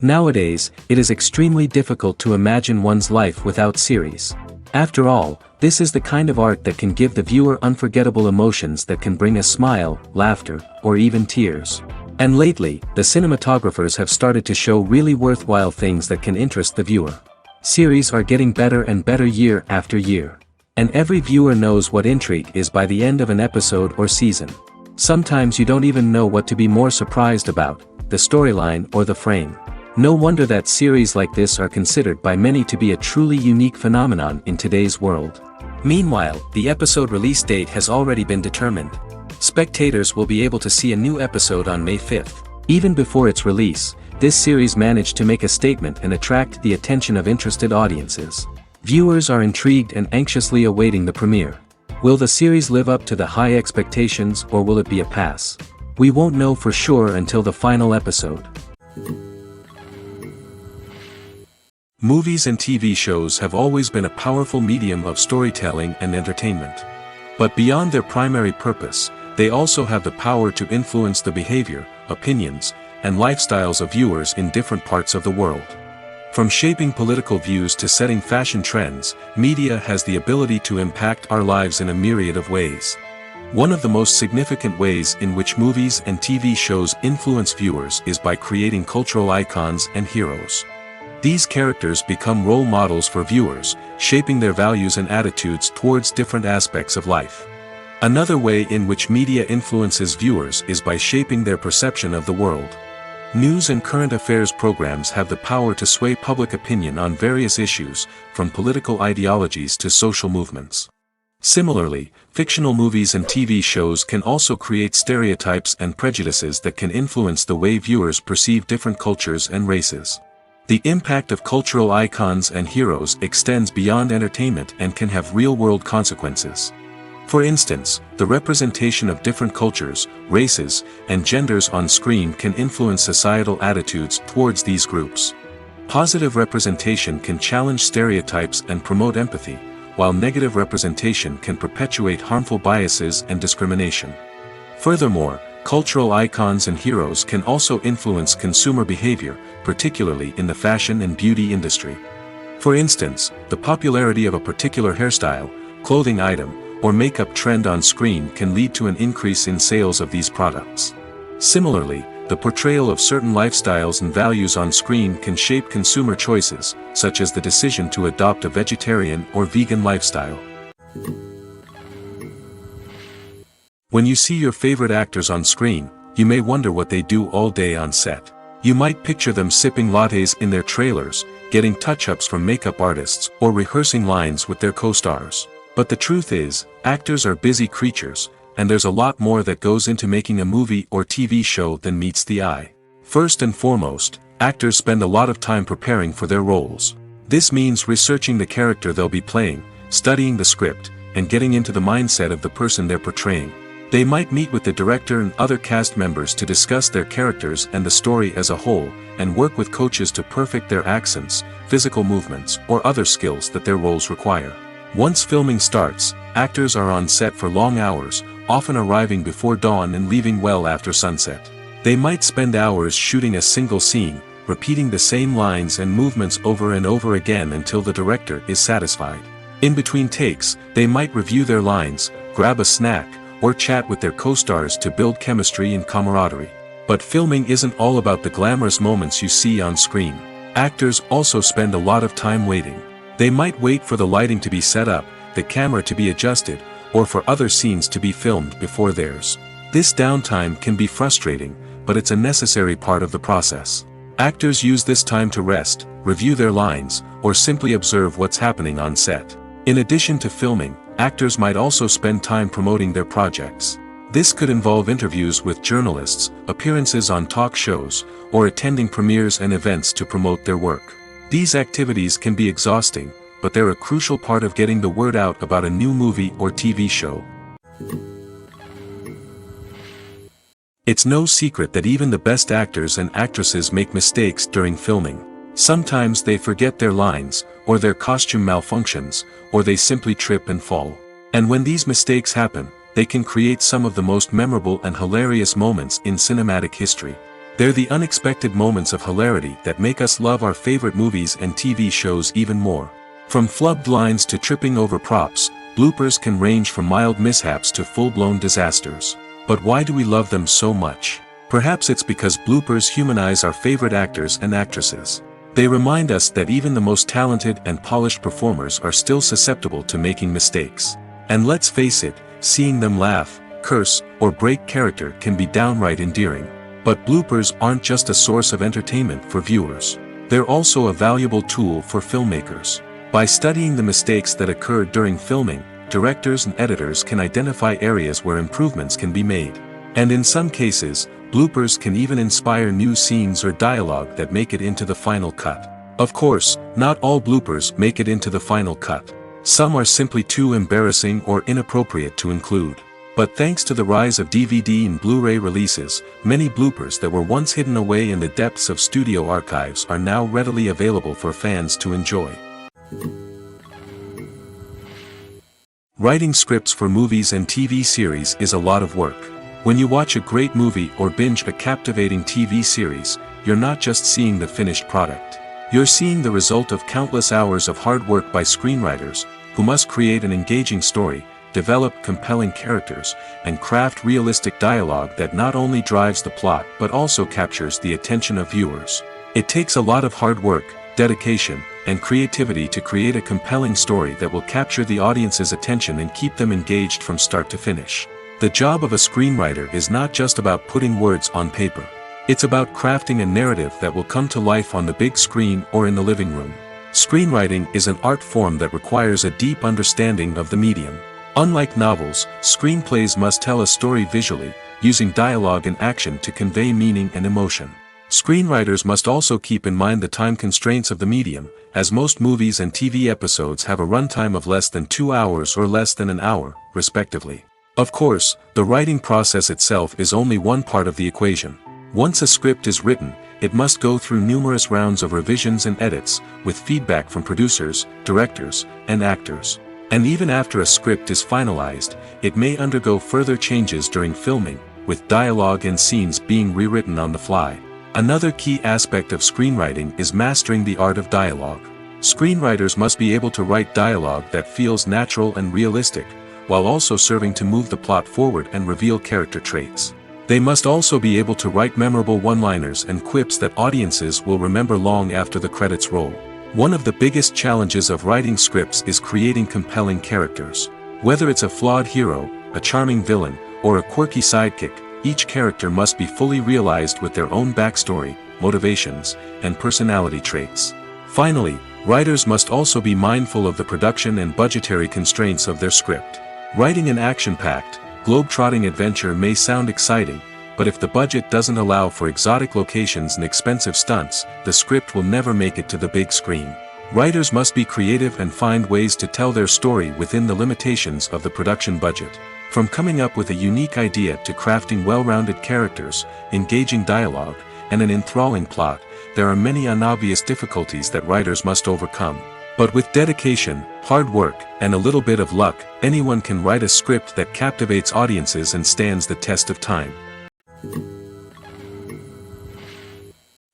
Nowadays, it is extremely difficult to imagine one's life without series. After all, this is the kind of art that can give the viewer unforgettable emotions that can bring a smile, laughter, or even tears. And lately, the cinematographers have started to show really worthwhile things that can interest the viewer. Series are getting better and better year after year. And every viewer knows what intrigue is by the end of an episode or season. Sometimes you don't even know what to be more surprised about, the storyline or the frame. No wonder that series like this are considered by many to be a truly unique phenomenon in today's world. Meanwhile, the episode release date has already been determined. Spectators will be able to see a new episode on May 5th. Even before its release, this series managed to make a statement and attract the attention of interested audiences. Viewers are intrigued and anxiously awaiting the premiere. Will the series live up to the high expectations or will it be a pass? We won't know for sure until the final episode. Movies and TV shows have always been a powerful medium of storytelling and entertainment. But beyond their primary purpose, they also have the power to influence the behavior, opinions, and lifestyles of viewers in different parts of the world. From shaping political views to setting fashion trends, media has the ability to impact our lives in a myriad of ways. One of the most significant ways in which movies and TV shows influence viewers is by creating cultural icons and heroes. These characters become role models for viewers, shaping their values and attitudes towards different aspects of life. Another way in which media influences viewers is by shaping their perception of the world. News and current affairs programs have the power to sway public opinion on various issues, from political ideologies to social movements. Similarly, fictional movies and TV shows can also create stereotypes and prejudices that can influence the way viewers perceive different cultures and races. The impact of cultural icons and heroes extends beyond entertainment and can have real-world consequences. For instance, the representation of different cultures, races, and genders on screen can influence societal attitudes towards these groups. Positive representation can challenge stereotypes and promote empathy, while negative representation can perpetuate harmful biases and discrimination. Furthermore, cultural icons and heroes can also influence consumer behavior, particularly in the fashion and beauty industry. For instance, the popularity of a particular hairstyle, clothing item, or makeup trend on screen can lead to an increase in sales of these products. Similarly, the portrayal of certain lifestyles and values on screen can shape consumer choices, such as the decision to adopt a vegetarian or vegan lifestyle. When you see your favorite actors on screen, you may wonder what they do all day on set. You might picture them sipping lattes in their trailers, getting touch-ups from makeup artists, or rehearsing lines with their co-stars. But the truth is, actors are busy creatures, and there's a lot more that goes into making a movie or TV show than meets the eye. First and foremost, actors spend a lot of time preparing for their roles. This means researching the character they'll be playing, studying the script, and getting into the mindset of the person they're portraying. They might meet with the director and other cast members to discuss their characters and the story as a whole, and work with coaches to perfect their accents, physical movements, or other skills that their roles require. Once filming starts, actors are on set for long hours, often arriving before dawn and leaving well after sunset. They might spend hours shooting a single scene, repeating the same lines and movements over and over again until the director is satisfied. In between takes, they might review their lines, grab a snack, or chat with their co-stars to build chemistry and camaraderie. But filming isn't all about the glamorous moments you see on screen. Actors also spend a lot of time waiting. They might wait for the lighting to be set up, the camera to be adjusted, or for other scenes to be filmed before theirs. This downtime can be frustrating, but it's a necessary part of the process. Actors use this time to rest, review their lines, or simply observe what's happening on set. In addition to filming, actors might also spend time promoting their projects. This could involve interviews with journalists, appearances on talk shows, or attending premieres and events to promote their work. These activities can be exhausting, but they're a crucial part of getting the word out about a new movie or TV show. It's no secret that even the best actors and actresses make mistakes during filming. Sometimes they forget their lines, or their costume malfunctions, or they simply trip and fall. And when these mistakes happen, they can create some of the most memorable and hilarious moments in cinematic history. They're the unexpected moments of hilarity that make us love our favorite movies and TV shows even more. From flubbed lines to tripping over props, bloopers can range from mild mishaps to full-blown disasters. But why do we love them so much? Perhaps it's because bloopers humanize our favorite actors and actresses. They remind us that even the most talented and polished performers are still susceptible to making mistakes. And let's face it, seeing them laugh, curse, or break character can be downright endearing. But bloopers aren't just a source of entertainment for viewers. They're also a valuable tool for filmmakers. By studying the mistakes that occurred during filming, directors and editors can identify areas where improvements can be made. And in some cases, bloopers can even inspire new scenes or dialogue that make it into the final cut. Of course, not all bloopers make it into the final cut. Some are simply too embarrassing or inappropriate to include. But thanks to the rise of DVD and Blu-ray releases, many bloopers that were once hidden away in the depths of studio archives are now readily available for fans to enjoy. Writing scripts for movies and TV series is a lot of work. When you watch a great movie or binge a captivating TV series, you're not just seeing the finished product. You're seeing the result of countless hours of hard work by screenwriters, who must create an engaging story, develop compelling characters, and craft realistic dialogue that not only drives the plot but also captures the attention of viewers. It takes a lot of hard work, dedication, and creativity to create a compelling story that will capture the audience's attention and keep them engaged from start to finish. The job of a screenwriter is not just about putting words on paper. It's about crafting a narrative that will come to life on the big screen or in the living room. Screenwriting is an art form that requires a deep understanding of the medium. Unlike novels, screenplays must tell a story visually, using dialogue and action to convey meaning and emotion. Screenwriters must also keep in mind the time constraints of the medium, as most movies and TV episodes have a runtime of less than 2 hours or less than an hour, respectively. Of course, the writing process itself is only one part of the equation. Once a script is written, it must go through numerous rounds of revisions and edits, with feedback from producers, directors, and actors. And even after a script is finalized, it may undergo further changes during filming, with dialogue and scenes being rewritten on the fly. Another key aspect of screenwriting is mastering the art of dialogue. Screenwriters must be able to write dialogue that feels natural and realistic, while also serving to move the plot forward and reveal character traits. They must also be able to write memorable one-liners and quips that audiences will remember long after the credits roll. One of the biggest challenges of writing scripts is creating compelling characters. Whether it's a flawed hero, a charming villain, or a quirky sidekick, each character must be fully realized with their own backstory, motivations, and personality traits. Finally, writers must also be mindful of the production and budgetary constraints of their script. Writing an action-packed, globe-trotting adventure may sound exciting, but if the budget doesn't allow for exotic locations and expensive stunts, the script will never make it to the big screen. Writers must be creative and find ways to tell their story within the limitations of the production budget. From coming up with a unique idea to crafting well-rounded characters, engaging dialogue, and an enthralling plot, there are many unobvious difficulties that writers must overcome. But with dedication, hard work, and a little bit of luck, anyone can write a script that captivates audiences and stands the test of time.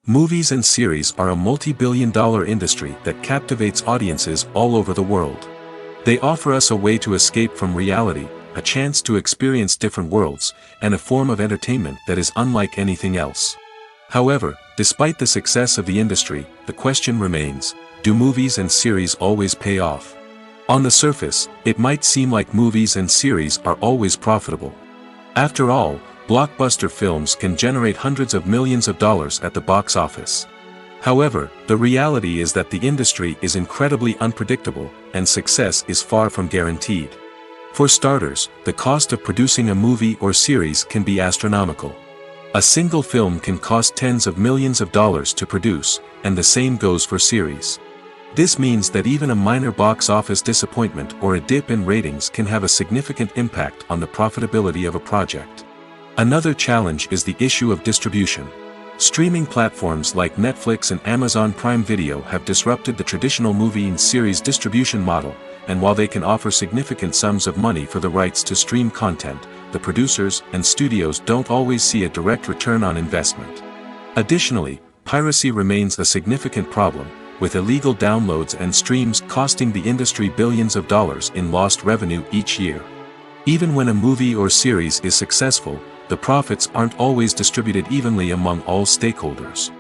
Movies and series are a multi-billion-dollar industry that captivates audiences all over the world. They offer us a way to escape from reality, a chance to experience different worlds, and a form of entertainment that is unlike anything else. However, despite the success of the industry, the question remains, do movies and series always pay off? On the surface, it might seem like movies and series are always profitable. After all, blockbuster films can generate hundreds of millions of dollars at the box office. However, the reality is that the industry is incredibly unpredictable, and success is far from guaranteed. For starters, the cost of producing a movie or series can be astronomical. A single film can cost tens of millions of dollars to produce, and the same goes for series. This means that even a minor box office disappointment or a dip in ratings can have a significant impact on the profitability of a project. Another challenge is the issue of distribution. Streaming platforms like Netflix and Amazon Prime Video have disrupted the traditional movie and series distribution model, and while they can offer significant sums of money for the rights to stream content, the producers and studios don't always see a direct return on investment. Additionally, piracy remains a significant problem, with illegal downloads and streams costing the industry billions of dollars in lost revenue each year. Even when a movie or series is successful, the profits aren't always distributed evenly among all stakeholders.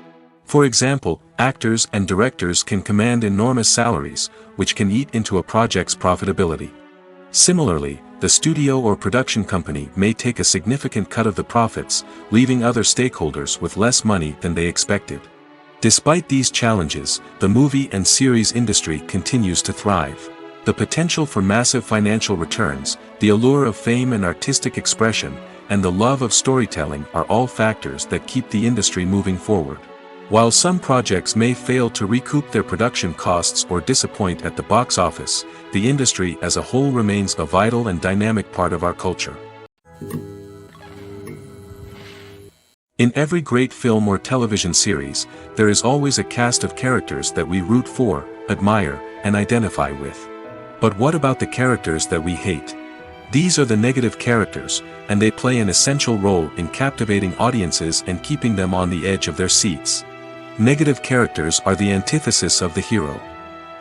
For example, actors and directors can command enormous salaries, which can eat into a project's profitability. Similarly, the studio or production company may take a significant cut of the profits, leaving other stakeholders with less money than they expected. Despite these challenges, the movie and series industry continues to thrive. The potential for massive financial returns, the allure of fame and artistic expression, and the love of storytelling are all factors that keep the industry moving forward. While some projects may fail to recoup their production costs or disappoint at the box office, the industry as a whole remains a vital and dynamic part of our culture. In every great film or television series, there is always a cast of characters that we root for, admire, and identify with. But what about the characters that we hate? These are the negative characters, and they play an essential role in captivating audiences and keeping them on the edge of their seats. Negative characters are the antithesis of the hero.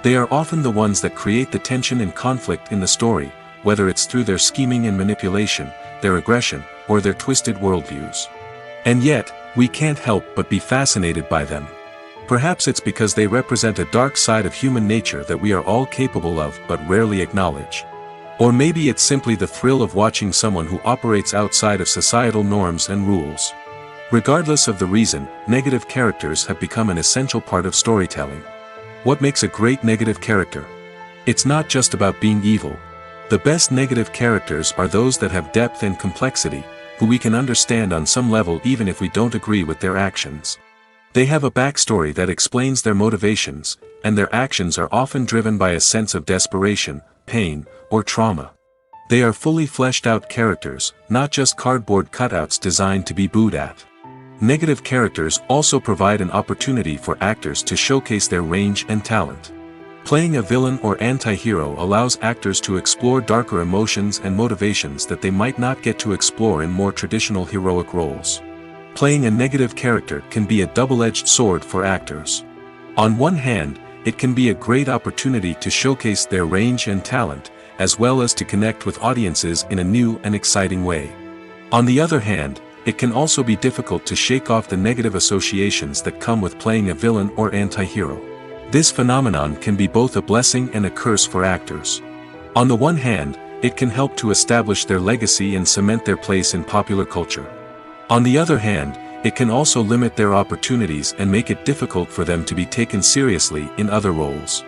They are often the ones that create the tension and conflict in the story, whether it's through their scheming and manipulation, their aggression, or their twisted worldviews. And yet, we can't help but be fascinated by them. Perhaps it's because they represent a dark side of human nature that we are all capable of but rarely acknowledge. Or maybe it's simply the thrill of watching someone who operates outside of societal norms and rules. Regardless of the reason, negative characters have become an essential part of storytelling. What makes a great negative character? It's not just about being evil. The best negative characters are those that have depth and complexity, who we can understand on some level even if we don't agree with their actions. They have a backstory that explains their motivations, and their actions are often driven by a sense of desperation, pain, or trauma. They are fully fleshed out characters, not just cardboard cutouts designed to be booed at. Negative characters also provide an opportunity for actors to showcase their range and talent. Playing a villain or anti-hero allows actors to explore darker emotions and motivations that they might not get to explore in more traditional heroic roles. Playing a negative character can be a double-edged sword for actors. On one hand, it can be a great opportunity to showcase their range and talent, as well as to connect with audiences in a new and exciting way. On the other hand, it can also be difficult to shake off the negative associations that come with playing a villain or anti-hero. This phenomenon can be both a blessing and a curse for actors. On the one hand, it can help to establish their legacy and cement their place in popular culture. On the other hand, it can also limit their opportunities and make it difficult for them to be taken seriously in other roles.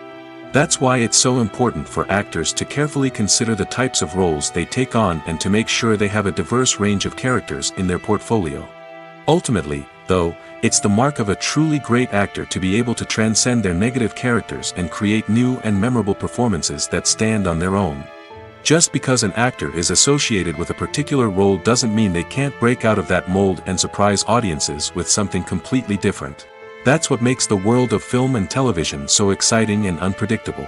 That's why it's so important for actors to carefully consider the types of roles they take on and to make sure they have a diverse range of characters in their portfolio. Ultimately, though, it's the mark of a truly great actor to be able to transcend their negative characters and create new and memorable performances that stand on their own. Just because an actor is associated with a particular role doesn't mean they can't break out of that mold and surprise audiences with something completely different. That's what makes the world of film and television so exciting and unpredictable.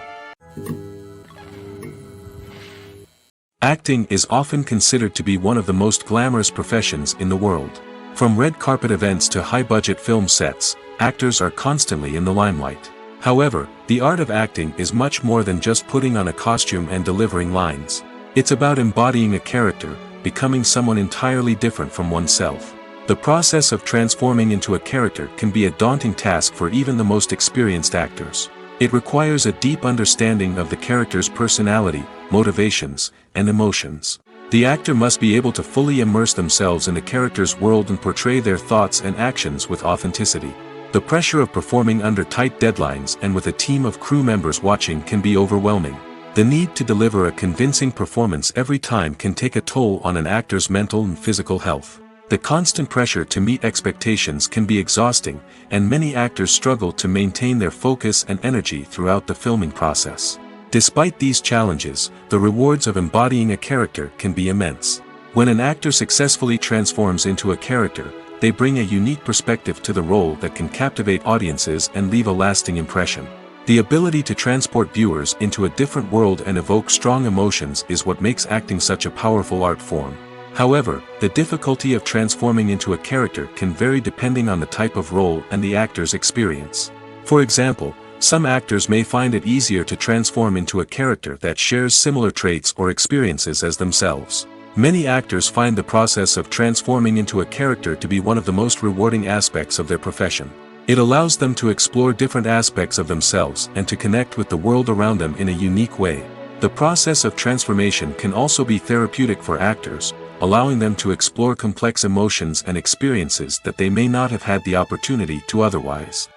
Acting is often considered to be one of the most glamorous professions in the world. From red carpet events to high-budget film sets, actors are constantly in the limelight. However, the art of acting is much more than just putting on a costume and delivering lines. It's about embodying a character, becoming someone entirely different from oneself. The process of transforming into a character can be a daunting task for even the most experienced actors. It requires a deep understanding of the character's personality, motivations, and emotions. The actor must be able to fully immerse themselves in the character's world and portray their thoughts and actions with authenticity. The pressure of performing under tight deadlines and with a team of crew members watching can be overwhelming. The need to deliver a convincing performance every time can take a toll on an actor's mental and physical health. The constant pressure to meet expectations can be exhausting, and many actors struggle to maintain their focus and energy throughout the filming process. Despite these challenges, the rewards of embodying a character can be immense. When an actor successfully transforms into a character, they bring a unique perspective to the role that can captivate audiences and leave a lasting impression. The ability to transport viewers into a different world and evoke strong emotions is what makes acting such a powerful art form. However, the difficulty of transforming into a character can vary depending on the type of role and the actor's experience. For example, some actors may find it easier to transform into a character that shares similar traits or experiences as themselves. Many actors find the process of transforming into a character to be one of the most rewarding aspects of their profession. It allows them to explore different aspects of themselves and to connect with the world around them in a unique way. The process of transformation can also be therapeutic for actors, allowing them to explore complex emotions and experiences that they may not have had the opportunity to otherwise.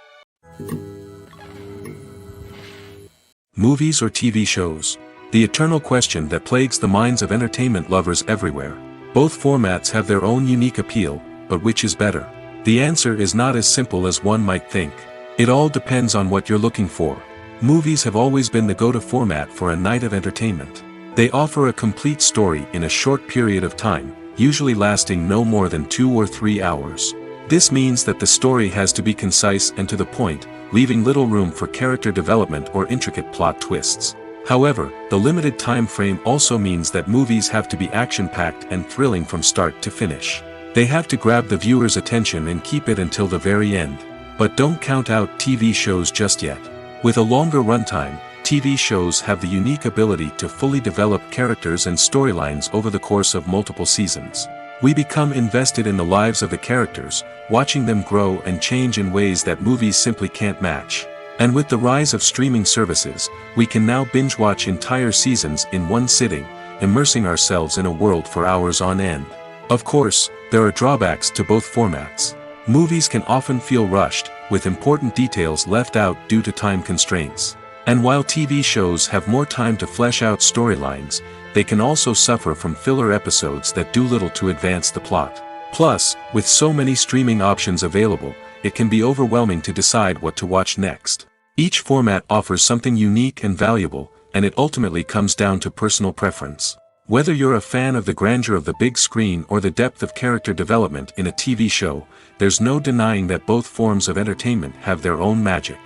Movies or TV shows? The eternal question that plagues the minds of entertainment lovers everywhere. Both formats have their own unique appeal, but which is better? The answer is not as simple as one might think. It all depends on what you're looking for. Movies have always been the go-to format for a night of entertainment. They offer a complete story in a short period of time, usually lasting no more than 2 or 3 hours. This means that the story has to be concise and to the point, leaving little room for character development or intricate plot twists. However, the limited time frame also means that movies have to be action-packed and thrilling from start to finish. They have to grab the viewer's attention and keep it until the very end. But don't count out TV shows just yet. With a longer runtime, TV shows have the unique ability to fully develop characters and storylines over the course of multiple seasons. We become invested in the lives of the characters, watching them grow and change in ways that movies simply can't match. And with the rise of streaming services, we can now binge-watch entire seasons in one sitting, immersing ourselves in a world for hours on end. Of course, there are drawbacks to both formats. Movies can often feel rushed, with important details left out due to time constraints. And while TV shows have more time to flesh out storylines, they can also suffer from filler episodes that do little to advance the plot. Plus, with so many streaming options available, it can be overwhelming to decide what to watch next. Each format offers something unique and valuable, and it ultimately comes down to personal preference. Whether you're a fan of the grandeur of the big screen or the depth of character development in a TV show, there's no denying that both forms of entertainment have their own magic.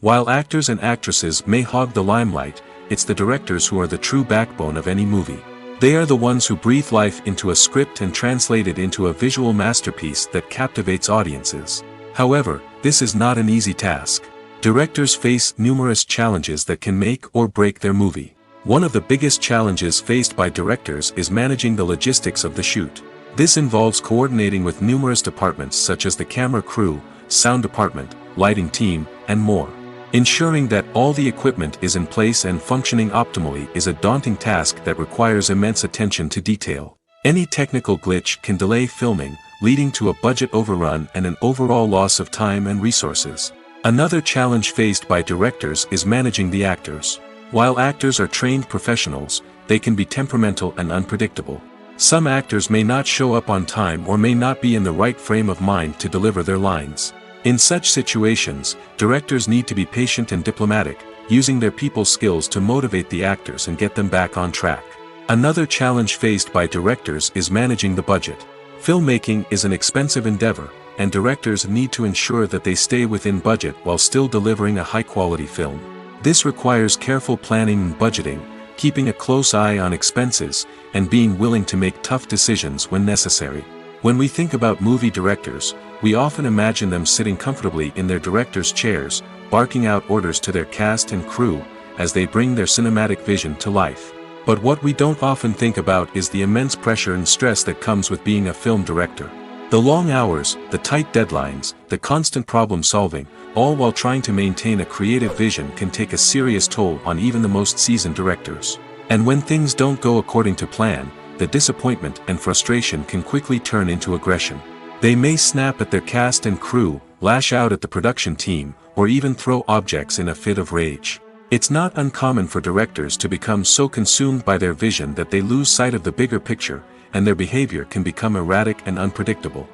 While actors and actresses may hog the limelight, it's the directors who are the true backbone of any movie. They are the ones who breathe life into a script and translate it into a visual masterpiece that captivates audiences. However, this is not an easy task. Directors face numerous challenges that can make or break their movie. One of the biggest challenges faced by directors is managing the logistics of the shoot. This involves coordinating with numerous departments such as the camera crew, sound department, lighting team, and more. Ensuring that all the equipment is in place and functioning optimally is a daunting task that requires immense attention to detail. Any technical glitch can delay filming, leading to a budget overrun and an overall loss of time and resources. Another challenge faced by directors is managing the actors. While actors are trained professionals, they can be temperamental and unpredictable. Some actors may not show up on time or may not be in the right frame of mind to deliver their lines. In such situations, directors need to be patient and diplomatic, using their people skills to motivate the actors and get them back on track. Another challenge faced by directors is managing the budget. Filmmaking is an expensive endeavor, and directors need to ensure that they stay within budget while still delivering a high-quality film. This requires careful planning and budgeting, keeping a close eye on expenses, and being willing to make tough decisions when necessary. When we think about movie directors, we often imagine them sitting comfortably in their director's chairs, barking out orders to their cast and crew, as they bring their cinematic vision to life. But what we don't often think about is the immense pressure and stress that comes with being a film director. The long hours, the tight deadlines, the constant problem solving, all while trying to maintain a creative vision can take a serious toll on even the most seasoned directors. And when things don't go according to plan, the disappointment and frustration can quickly turn into aggression. They may snap at their cast and crew, lash out at the production team, or even throw objects in a fit of rage. It's not uncommon for directors to become so consumed by their vision that they lose sight of the bigger picture, and their behavior can become erratic and unpredictable.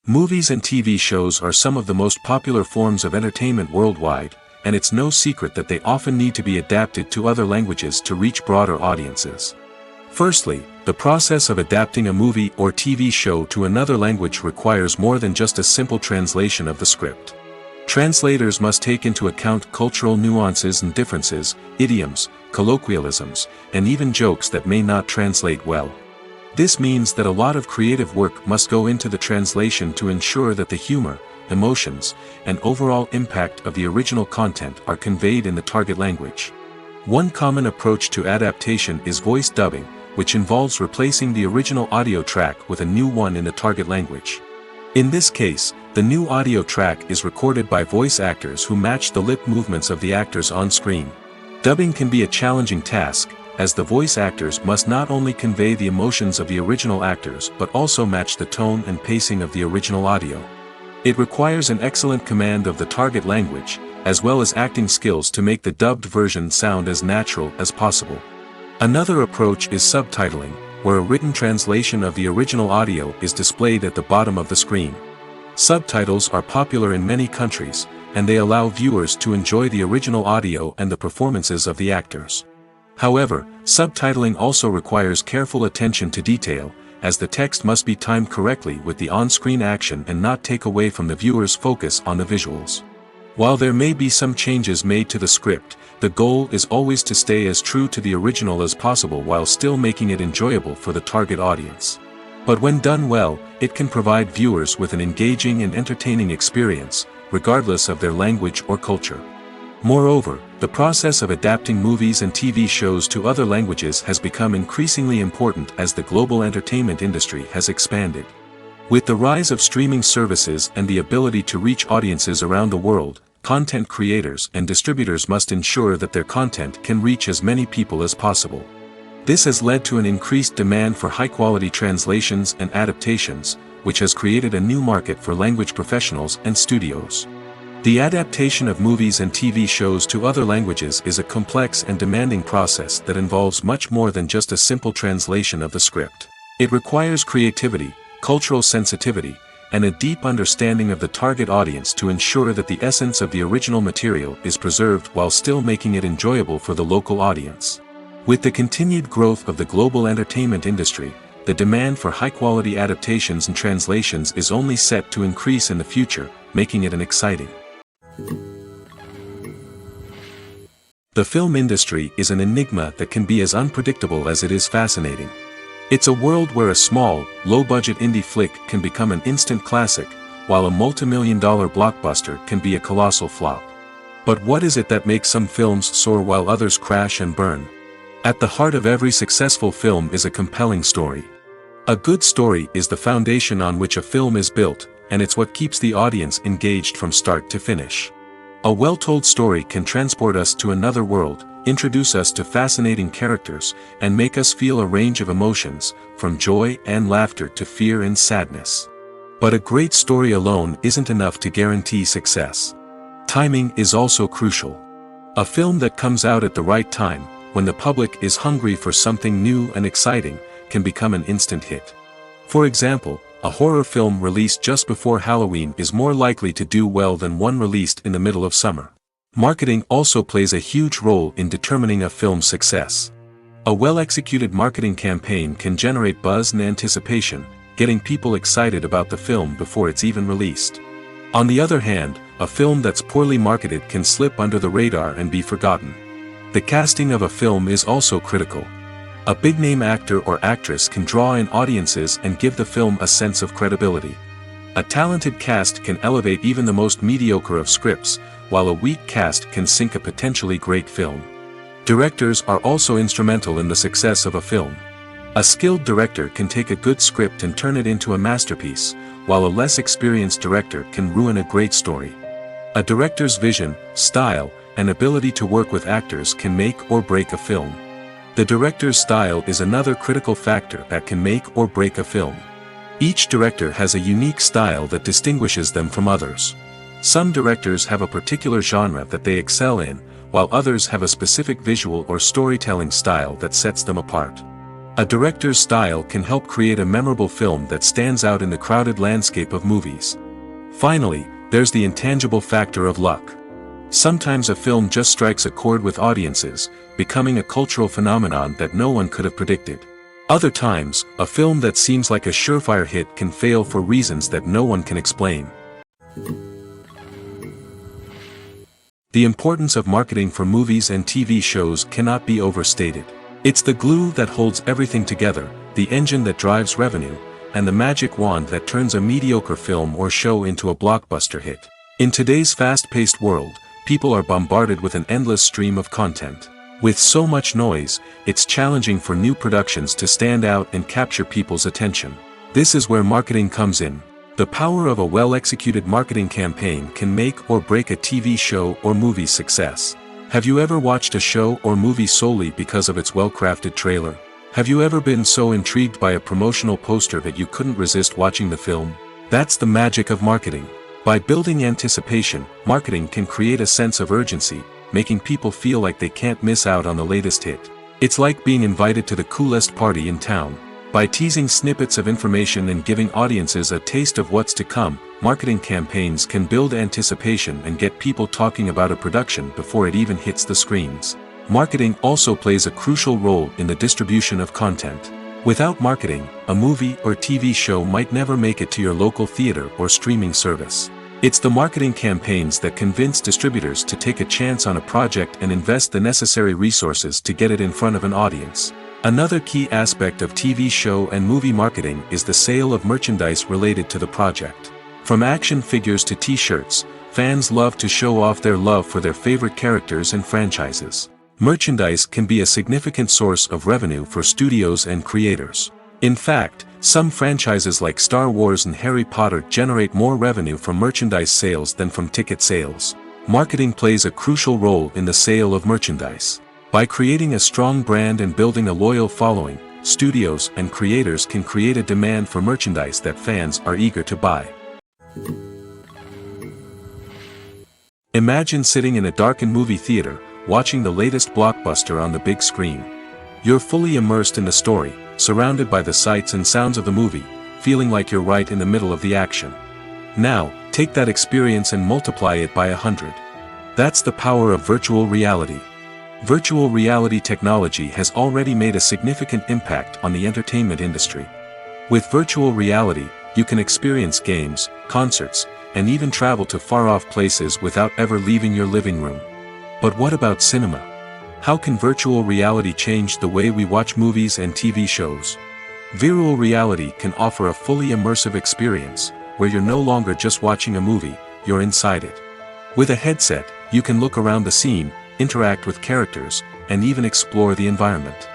Movies and TV shows are some of the most popular forms of entertainment worldwide, and it's no secret that they often need to be adapted to other languages to reach broader audiences. Firstly, the process of adapting a movie or TV show to another language requires more than just a simple translation of the script. Translators must take into account cultural nuances and differences, idioms, colloquialisms, and even jokes that may not translate well. This means that a lot of creative work must go into the translation to ensure that the humor, emotions, and overall impact of the original content are conveyed in the target language. One common approach to adaptation is voice dubbing, which involves replacing the original audio track with a new one in the target language. In this case, the new audio track is recorded by voice actors who match the lip movements of the actors on screen. Dubbing can be a challenging task, as the voice actors must not only convey the emotions of the original actors but also match the tone and pacing of the original audio. It requires an excellent command of the target language, as well as acting skills to make the dubbed version sound as natural as possible. Another approach is subtitling, where a written translation of the original audio is displayed at the bottom of the screen. Subtitles are popular in many countries, and they allow viewers to enjoy the original audio and the performances of the actors. However, subtitling also requires careful attention to detail, as the text must be timed correctly with the on-screen action and not take away from the viewer's focus on the visuals. While there may be some changes made to the script, the goal is always to stay as true to the original as possible while still making it enjoyable for the target audience. But when done well, it can provide viewers with an engaging and entertaining experience, regardless of their language or culture. Moreover, the process of adapting movies and TV shows to other languages has become increasingly important as the global entertainment industry has expanded. With the rise of streaming services and the ability to reach audiences around the world, content creators and distributors must ensure that their content can reach as many people as possible. This has led to an increased demand for high-quality translations and adaptations, which has created a new market for language professionals and studios. The adaptation of movies and TV shows to other languages is a complex and demanding process that involves much more than just a simple translation of the script. It requires creativity, cultural sensitivity, and a deep understanding of the target audience to ensure that the essence of the original material is preserved while still making it enjoyable for the local audience. With the continued growth of the global entertainment industry, the demand for high-quality adaptations and translations is only set to increase in the future, making it exciting. The film industry is an enigma that can be as unpredictable as it is fascinating. It's a world where a small, low-budget indie flick can become an instant classic, while a multi-million-dollar blockbuster can be a colossal flop. But what is it that makes some films soar while others crash and burn? At the heart of every successful film is a compelling story. A good story is the foundation on which a film is built, and it's what keeps the audience engaged from start to finish. A well-told story can transport us to another world, introduce us to fascinating characters, and make us feel a range of emotions, from joy and laughter to fear and sadness. But a great story alone isn't enough to guarantee success. Timing is also crucial. A film that comes out at the right time, when the public is hungry for something new and exciting, can become an instant hit. For example, a horror film released just before Halloween is more likely to do well than one released in the middle of summer. Marketing also plays a huge role in determining a film's success. A well-executed marketing campaign can generate buzz and anticipation, getting people excited about the film before it's even released. On the other hand, a film that's poorly marketed can slip under the radar and be forgotten. The casting of a film is also critical. A big-name actor or actress can draw in audiences and give the film a sense of credibility. A talented cast can elevate even the most mediocre of scripts, while a weak cast can sink a potentially great film. Directors are also instrumental in the success of a film. A skilled director can take a good script and turn it into a masterpiece, while a less experienced director can ruin a great story. A director's vision, style, and ability to work with actors can make or break a film. The director's style is another critical factor that can make or break a film. Each director has a unique style that distinguishes them from others. Some directors have a particular genre that they excel in, while others have a specific visual or storytelling style that sets them apart. A director's style can help create a memorable film that stands out in the crowded landscape of movies. Finally, there's the intangible factor of luck. Sometimes a film just strikes a chord with audiences, becoming a cultural phenomenon that no one could have predicted. Other times, a film that seems like a surefire hit can fail for reasons that no one can explain. The importance of marketing for movies and TV shows cannot be overstated. It's the glue that holds everything together, the engine that drives revenue, and the magic wand that turns a mediocre film or show into a blockbuster hit. In today's fast-paced world, people are bombarded with an endless stream of content. With so much noise, it's challenging for new productions to stand out and capture people's attention. This is where marketing comes in. The power of a well-executed marketing campaign can make or break a TV show or movie's success. Have you ever watched a show or movie solely because of its well-crafted trailer? Have you ever been so intrigued by a promotional poster that you couldn't resist watching the film? That's the magic of marketing. By building anticipation, marketing can create a sense of urgency, making people feel like they can't miss out on the latest hit. It's like being invited to the coolest party in town. By teasing snippets of information and giving audiences a taste of what's to come, marketing campaigns can build anticipation and get people talking about a production before it even hits the screens. Marketing also plays a crucial role in the distribution of content. Without marketing, a movie or TV show might never make it to your local theater or streaming service. It's the marketing campaigns that convince distributors to take a chance on a project and invest the necessary resources to get it in front of an audience. Another key aspect of TV show and movie marketing is the sale of merchandise related to the project. From action figures to t-shirts, fans love to show off their love for their favorite characters and franchises. Merchandise can be a significant source of revenue for studios and creators. In fact, some franchises like Star Wars and Harry Potter generate more revenue from merchandise sales than from ticket sales. Marketing plays a crucial role in the sale of merchandise. By creating a strong brand and building a loyal following, studios and creators can create a demand for merchandise that fans are eager to buy. Imagine sitting in a darkened movie theater, watching the latest blockbuster on the big screen. You're fully immersed in the story, surrounded by the sights and sounds of the movie, feeling like you're right in the middle of the action. Now, take that experience and multiply it by 100. That's the power of virtual reality. Virtual reality technology has already made a significant impact on the entertainment industry. With virtual reality, you can experience games, concerts, and even travel to far-off places without ever leaving your living room. But what about cinema? How can virtual reality change the way we watch movies and TV shows? Virtual reality can offer a fully immersive experience, where you're no longer just watching a movie, you're inside it. With a headset, you can look around the scene, interact with characters, and even explore the environment.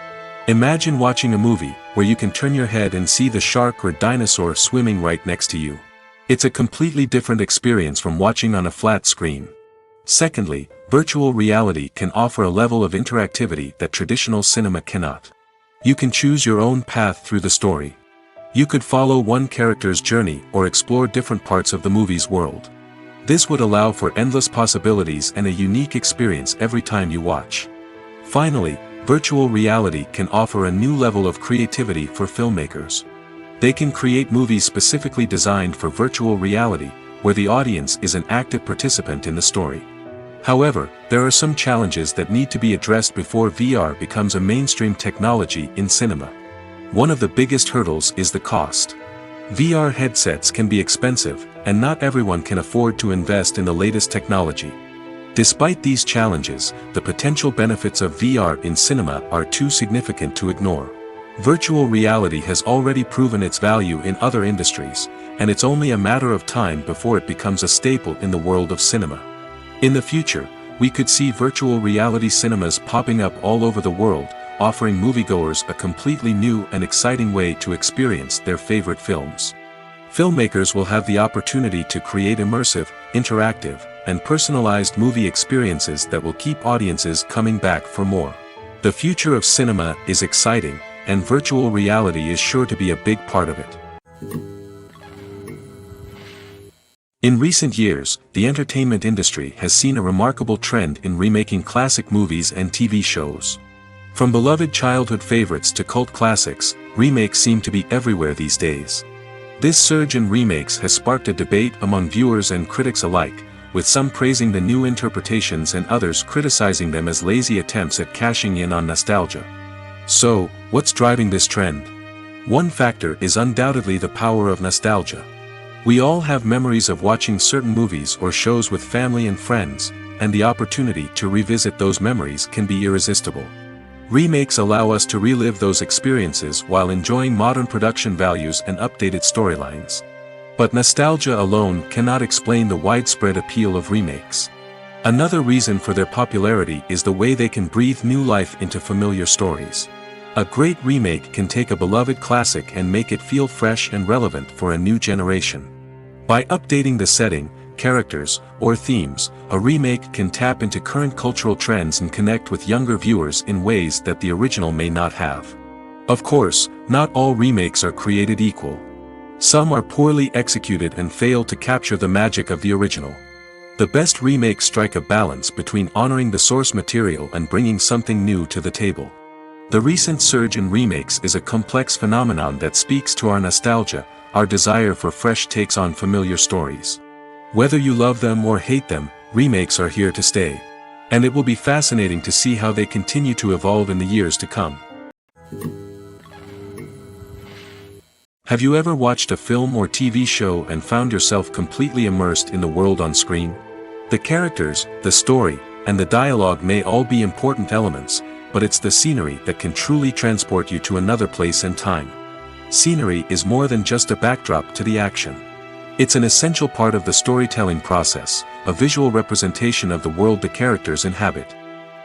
Imagine watching a movie, where you can turn your head and see the shark or dinosaur swimming right next to you. It's a completely different experience from watching on a flat screen. Secondly, virtual reality can offer a level of interactivity that traditional cinema cannot. You can choose your own path through the story. You could follow one character's journey or explore different parts of the movie's world. This would allow for endless possibilities and a unique experience every time you watch. Finally, virtual reality can offer a new level of creativity for filmmakers. They can create movies specifically designed for virtual reality, where the audience is an active participant in the story. However, there are some challenges that need to be addressed before VR becomes a mainstream technology in cinema. One of the biggest hurdles is the cost. VR headsets can be expensive, and not everyone can afford to invest in the latest technology. Despite these challenges, the potential benefits of VR in cinema are too significant to ignore. Virtual reality has already proven its value in other industries, and it's only a matter of time before it becomes a staple in the world of cinema. In the future, we could see virtual reality cinemas popping up all over the world, offering moviegoers a completely new and exciting way to experience their favorite films. Filmmakers will have the opportunity to create immersive, interactive, and personalized movie experiences that will keep audiences coming back for more. The future of cinema is exciting, and virtual reality is sure to be a big part of it. In recent years, the entertainment industry has seen a remarkable trend in remaking classic movies and TV shows. From beloved childhood favorites to cult classics, remakes seem to be everywhere these days. This surge in remakes has sparked a debate among viewers and critics alike, with some praising the new interpretations and others criticizing them as lazy attempts at cashing in on nostalgia. So, what's driving this trend? One factor is undoubtedly the power of nostalgia. We all have memories of watching certain movies or shows with family and friends, and the opportunity to revisit those memories can be irresistible. Remakes allow us to relive those experiences while enjoying modern production values and updated storylines. But nostalgia alone cannot explain the widespread appeal of remakes. Another reason for their popularity is the way they can breathe new life into familiar stories. A great remake can take a beloved classic and make it feel fresh and relevant for a new generation. By updating the setting, characters, or themes, a remake can tap into current cultural trends and connect with younger viewers in ways that the original may not have. Of course, not all remakes are created equal. Some are poorly executed and fail to capture the magic of the original. The best remakes strike a balance between honoring the source material and bringing something new to the table. The recent surge in remakes is a complex phenomenon that speaks to our nostalgia, our desire for fresh takes on familiar stories. Whether you love them or hate them, remakes are here to stay. And it will be fascinating to see how they continue to evolve in the years to come. Have you ever watched a film or TV show and found yourself completely immersed in the world on screen? The characters, the story, and the dialogue may all be important elements, but it's the scenery that can truly transport you to another place and time. Scenery is more than just a backdrop to the action. It's an essential part of the storytelling process, a visual representation of the world the characters inhabit.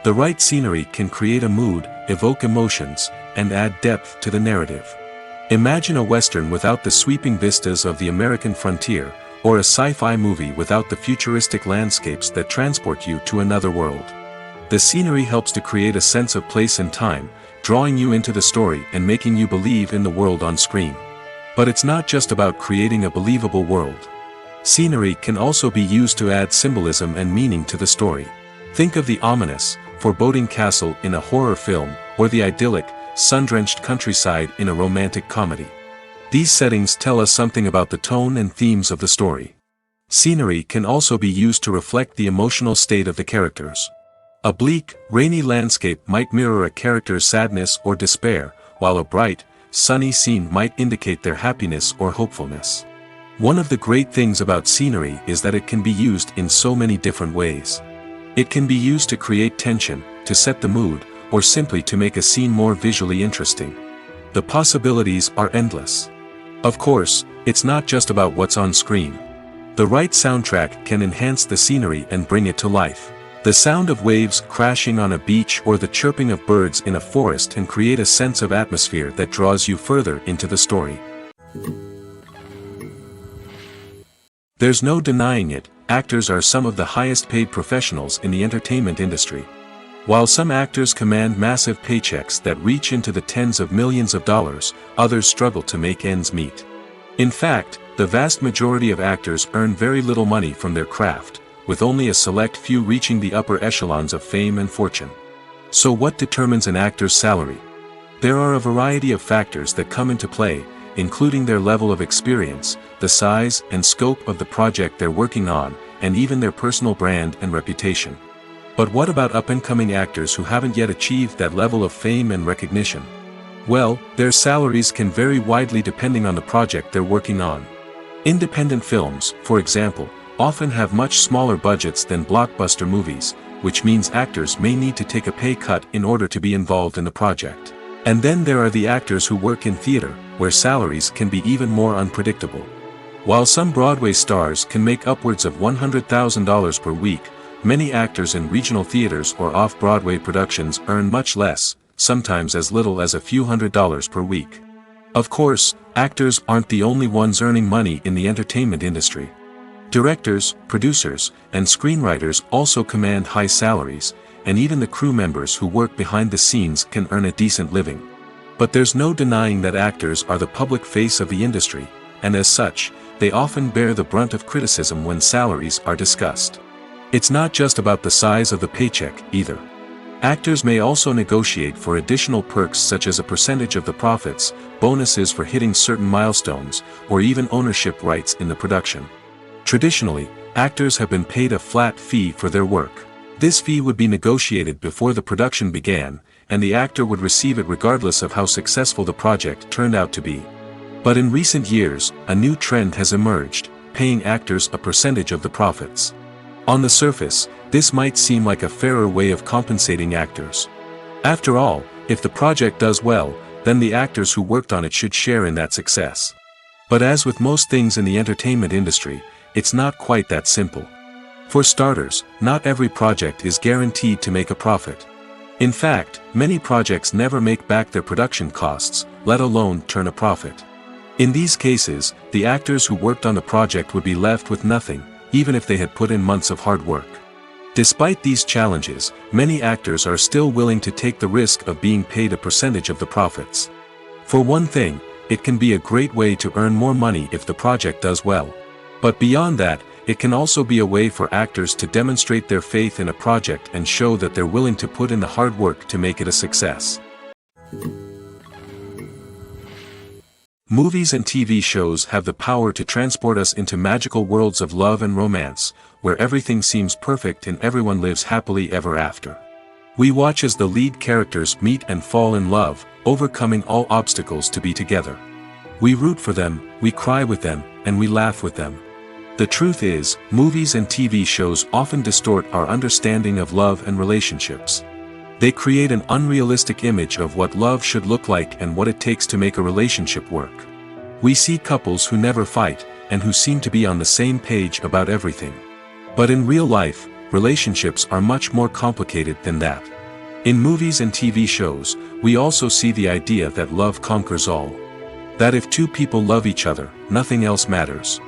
The right scenery can create a mood, evoke emotions, and add depth to the narrative. Imagine a Western without the sweeping vistas of the American frontier, or a sci-fi movie without the futuristic landscapes that transport you to another world. The scenery helps to create a sense of place and time, drawing you into the story and making you believe in the world on screen. But it's not just about creating a believable world. Scenery can also be used to add symbolism and meaning to the story. Think of the ominous, foreboding castle in a horror film, or the idyllic, sun-drenched countryside in a romantic comedy. These settings tell us something about the tone and themes of the story. Scenery can also be used to reflect the emotional state of the characters. A bleak, rainy landscape might mirror a character's sadness or despair, while a bright, sunny scene might indicate their happiness or hopefulness. One of the great things about scenery is that it can be used in so many different ways. It can be used to create tension, to set the mood, or simply to make a scene more visually interesting. The possibilities are endless. Of course, it's not just about what's on screen. The right soundtrack can enhance the scenery and bring it to life. The sound of waves crashing on a beach or the chirping of birds in a forest can create a sense of atmosphere that draws you further into the story. There's no denying it, actors are some of the highest paid professionals in the entertainment industry. While some actors command massive paychecks that reach into the tens of millions of dollars, others struggle to make ends meet. In fact, the vast majority of actors earn very little money from their craft, with only a select few reaching the upper echelons of fame and fortune. So what determines an actor's salary? There are a variety of factors that come into play, including their level of experience, the size and scope of the project they're working on, and even their personal brand and reputation. But what about up-and-coming actors who haven't yet achieved that level of fame and recognition? Well, their salaries can vary widely depending on the project they're working on. Independent films, for example, often have much smaller budgets than blockbuster movies, which means actors may need to take a pay cut in order to be involved in the project. And then there are the actors who work in theater, where salaries can be even more unpredictable. While some Broadway stars can make upwards of $100,000 per week, many actors in regional theaters or off-Broadway productions earn much less, sometimes as little as a few $100s per week. Of course, actors aren't the only ones earning money in the entertainment industry. Directors, producers, and screenwriters also command high salaries, and even the crew members who work behind the scenes can earn a decent living. But there's no denying that actors are the public face of the industry, and as such, they often bear the brunt of criticism when salaries are discussed. It's not just about the size of the paycheck, either. Actors may also negotiate for additional perks such as a percentage of the profits, bonuses for hitting certain milestones, or even ownership rights in the production. Traditionally, actors have been paid a flat fee for their work. This fee would be negotiated before the production began, and the actor would receive it regardless of how successful the project turned out to be. But in recent years, a new trend has emerged, paying actors a percentage of the profits. On the surface, This might seem like a fairer way of compensating actors. After all, if the project does well, then the actors who worked on it should share in that success. But as with most things in the entertainment industry, it's not quite that simple. For starters, not every project is guaranteed to make a profit. In fact, many projects never make back their production costs, let alone turn a profit. In these cases, the actors who worked on the project would be left with nothing, even if they had put in months of hard work. Despite these challenges, many actors are still willing to take the risk of being paid a percentage of the profits. For one thing, it can be a great way to earn more money if the project does well. But beyond that, it can also be a way for actors to demonstrate their faith in a project and show that they're willing to put in the hard work to make it a success. Movies and TV shows have the power to transport us into magical worlds of love and romance, where everything seems perfect and everyone lives happily ever after. We watch as the lead characters meet and fall in love, overcoming all obstacles to be together. We root for them, we cry with them, and we laugh with them. The truth is, movies and TV shows often distort our understanding of love and relationships. They create an unrealistic image of what love should look like and what it takes to make a relationship work. We see couples who never fight, and who seem to be on the same page about everything. But in real life, relationships are much more complicated than that. In movies and TV shows, we also see the idea that love conquers all. That if two people love each other, nothing else matters.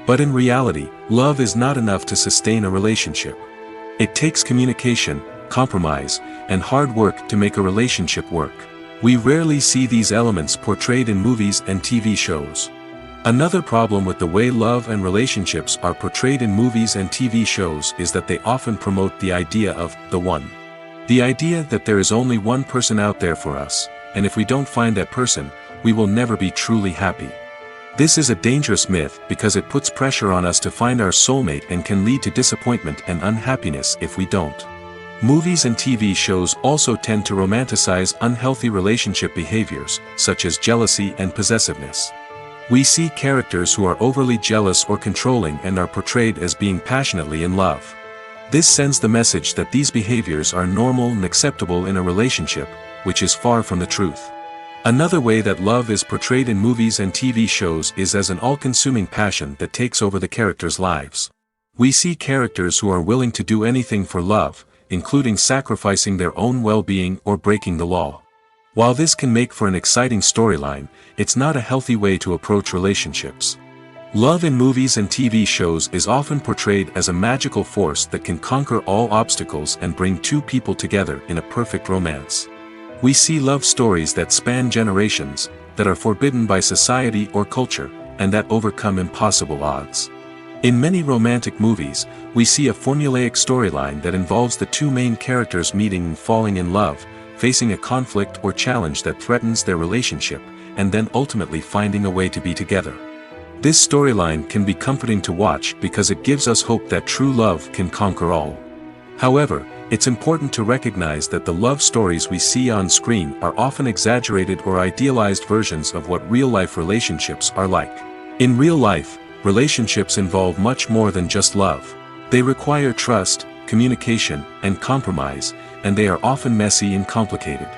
But in reality, love is not enough to sustain a relationship. It takes communication, compromise, and hard work to make a relationship work. We rarely see these elements portrayed in movies and TV shows. Another problem with the way love and relationships are portrayed in movies and TV shows is that they often promote the idea of the one. The idea that there is only one person out there for us, and if we don't find that person, we will never be truly happy. This is a dangerous myth because it puts pressure on us to find our soulmate and can lead to disappointment and unhappiness if we don't. Movies and TV shows also tend to romanticize unhealthy relationship behaviors, such as jealousy and possessiveness. We see characters who are overly jealous or controlling and are portrayed as being passionately in love. This sends the message that these behaviors are normal and acceptable in a relationship, which is far from the truth. Another way that love is portrayed in movies and TV shows is as an all-consuming passion that takes over the characters' lives. We see characters who are willing to do anything for love, including sacrificing their own well-being or breaking the law. While this can make for an exciting storyline, it's not a healthy way to approach relationships. Love in movies and TV shows is often portrayed as a magical force that can conquer all obstacles and bring two people together in a perfect romance. We see love stories that span generations, that are forbidden by society or culture, and that overcome impossible odds. In many romantic movies, we see a formulaic storyline that involves the two main characters meeting and falling in love, facing a conflict or challenge that threatens their relationship, and then ultimately finding a way to be together. This storyline can be comforting to watch because it gives us hope that true love can conquer all. However, it's important to recognize that the love stories we see on screen are often exaggerated or idealized versions of what real-life relationships are like. In real life, relationships involve much more than just love. They require trust, communication, and compromise, and they are often messy and complicated.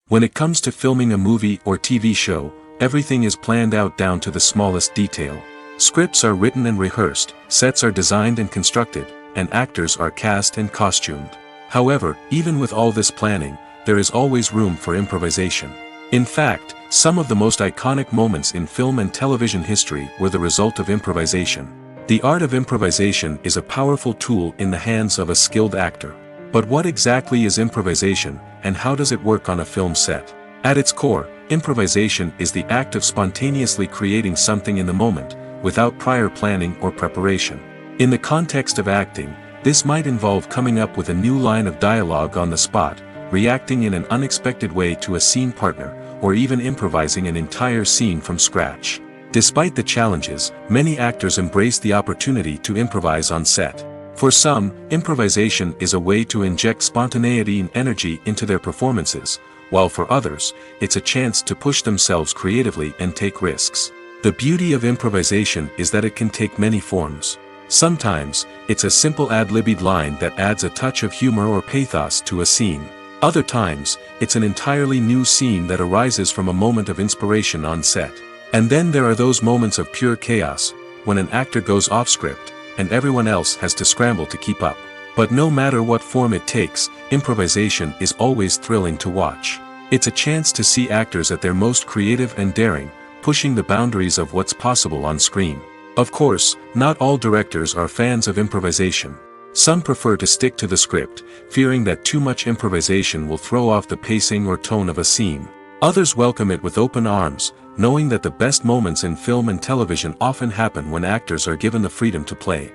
When it comes to filming a movie or TV show, everything is planned out down to the smallest detail. Scripts are written and rehearsed, sets are designed and constructed, and actors are cast and costumed. However, even with all this planning, there is always room for improvisation. In fact, some of the most iconic moments in film and television history were the result of improvisation. The art of improvisation is a powerful tool in the hands of a skilled actor. But what exactly is improvisation, and how does it work on a film set? At its core, improvisation is the act of spontaneously creating something in the moment, without prior planning or preparation. In the context of acting, this might involve coming up with a new line of dialogue on the spot, reacting in an unexpected way to a scene partner, or even improvising an entire scene from scratch. Despite the challenges, many actors embrace the opportunity to improvise on set. For some, improvisation is a way to inject spontaneity and energy into their performances, while for others, it's a chance to push themselves creatively and take risks. The beauty of improvisation is that it can take many forms. Sometimes, it's a simple ad-libbed line that adds a touch of humor or pathos to a scene. Other times, it's an entirely new scene that arises from a moment of inspiration on set. And then there are those moments of pure chaos, when an actor goes off script, and everyone else has to scramble to keep up. But no matter what form it takes, improvisation is always thrilling to watch. It's a chance to see actors at their most creative and daring, pushing the boundaries of what's possible on screen. Of course, not all directors are fans of improvisation. Some prefer to stick to the script, fearing that too much improvisation will throw off the pacing or tone of a scene. Others welcome it with open arms, knowing that the best moments in film and television often happen when actors are given the freedom to play.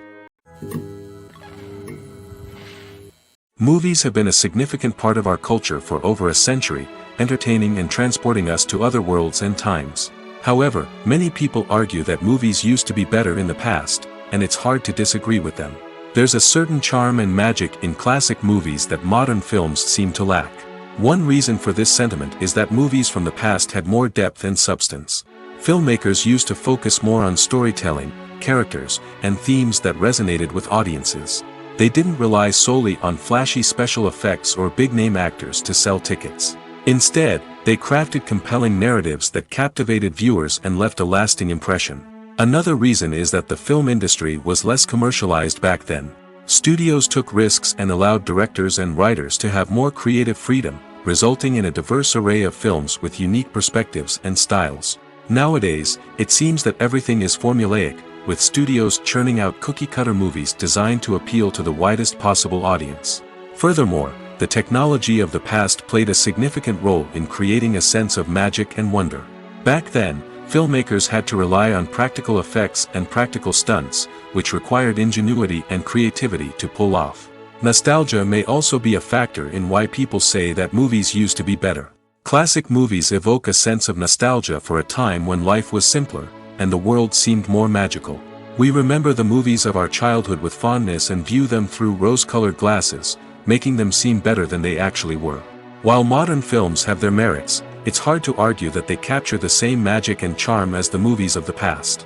Movies have been a significant part of our culture for over a century, entertaining and transporting us to other worlds and times. However, many people argue that movies used to be better in the past, and it's hard to disagree with them. There's a certain charm and magic in classic movies that modern films seem to lack. One reason for this sentiment is that movies from the past had more depth and substance. Filmmakers used to focus more on storytelling, characters, and themes that resonated with audiences. They didn't rely solely on flashy special effects or big-name actors to sell tickets. Instead, they crafted compelling narratives that captivated viewers and left a lasting impression. Another reason is that the film industry was less commercialized back then. Studios took risks and allowed directors and writers to have more creative freedom, resulting in a diverse array of films with unique perspectives and styles. Nowadays, it seems that everything is formulaic, with studios churning out cookie-cutter movies designed to appeal to the widest possible audience. Furthermore, the technology of the past played a significant role in creating a sense of magic and wonder. Back then, filmmakers had to rely on practical effects and practical stunts, which required ingenuity and creativity to pull off. Nostalgia may also be a factor in why people say that movies used to be better. Classic movies evoke a sense of nostalgia for a time when life was simpler, and the world seemed more magical. We remember the movies of our childhood with fondness and view them through rose-colored glasses, making them seem better than they actually were. While modern films have their merits, it's hard to argue that they capture the same magic and charm as the movies of the past.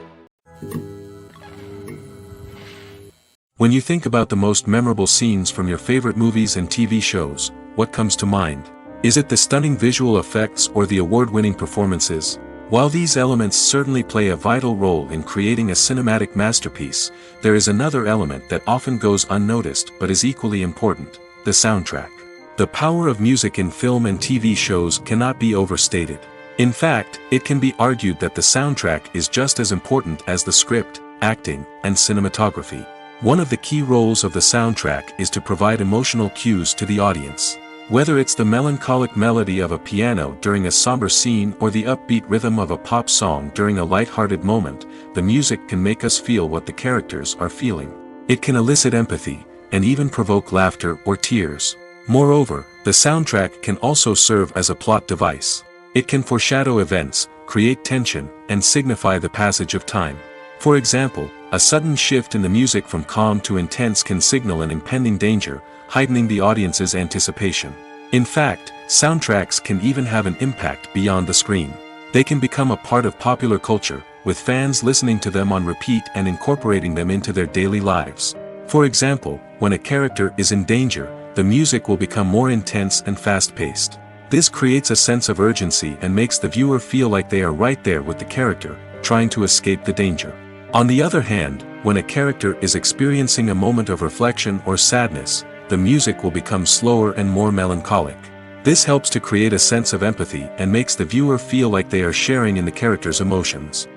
When you think about the most memorable scenes from your favorite movies and TV shows, what comes to mind? Is it the stunning visual effects or the award-winning performances? While these elements certainly play a vital role in creating a cinematic masterpiece, there is another element that often goes unnoticed but is equally important: the soundtrack. The power of music in film and TV shows cannot be overstated. In fact, it can be argued that the soundtrack is just as important as the script, acting, and cinematography. One of the key roles of the soundtrack is to provide emotional cues to the audience. Whether it's the melancholic melody of a piano during a somber scene or the upbeat rhythm of a pop song during a light-hearted moment, the music can make us feel what the characters are feeling. It can elicit empathy, and even provoke laughter or tears. Moreover, the soundtrack can also serve as a plot device. It can foreshadow events, create tension, and signify the passage of time. For example, a sudden shift in the music from calm to intense can signal an impending danger, heightening the audience's anticipation. In fact, soundtracks can even have an impact beyond the screen. They can become a part of popular culture, with fans listening to them on repeat and incorporating them into their daily lives. For example, when a character is in danger, the music will become more intense and fast-paced. This creates a sense of urgency and makes the viewer feel like they are right there with the character, trying to escape the danger. On the other hand, when a character is experiencing a moment of reflection or sadness, the music will become slower and more melancholic. This helps to create a sense of empathy and makes the viewer feel like they are sharing in the character's emotions.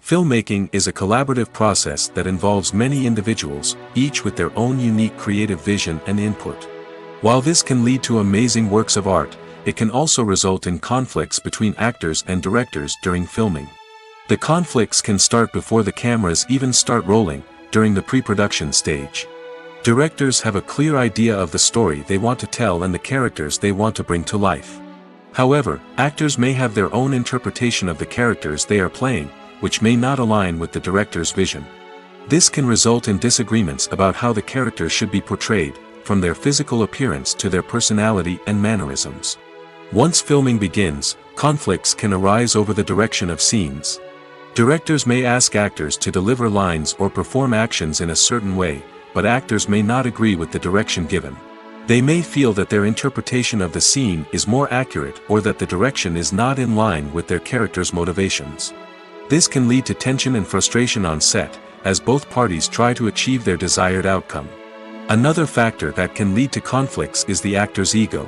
Filmmaking is a collaborative process that involves many individuals, each with their own unique creative vision and input. While this can lead to amazing works of art, it can also result in conflicts between actors and directors during filming. The conflicts can start before the cameras even start rolling, during the pre-production stage. Directors have a clear idea of the story they want to tell and the characters they want to bring to life. However, actors may have their own interpretation of the characters they are playing, which may not align with the director's vision. This can result in disagreements about how the characters should be portrayed, from their physical appearance to their personality and mannerisms. Once filming begins, conflicts can arise over the direction of scenes. Directors may ask actors to deliver lines or perform actions in a certain way, but actors may not agree with the direction given. They may feel that their interpretation of the scene is more accurate or that the direction is not in line with their character's motivations. This can lead to tension and frustration on set, as both parties try to achieve their desired outcome. Another factor that can lead to conflicts is the actor's ego.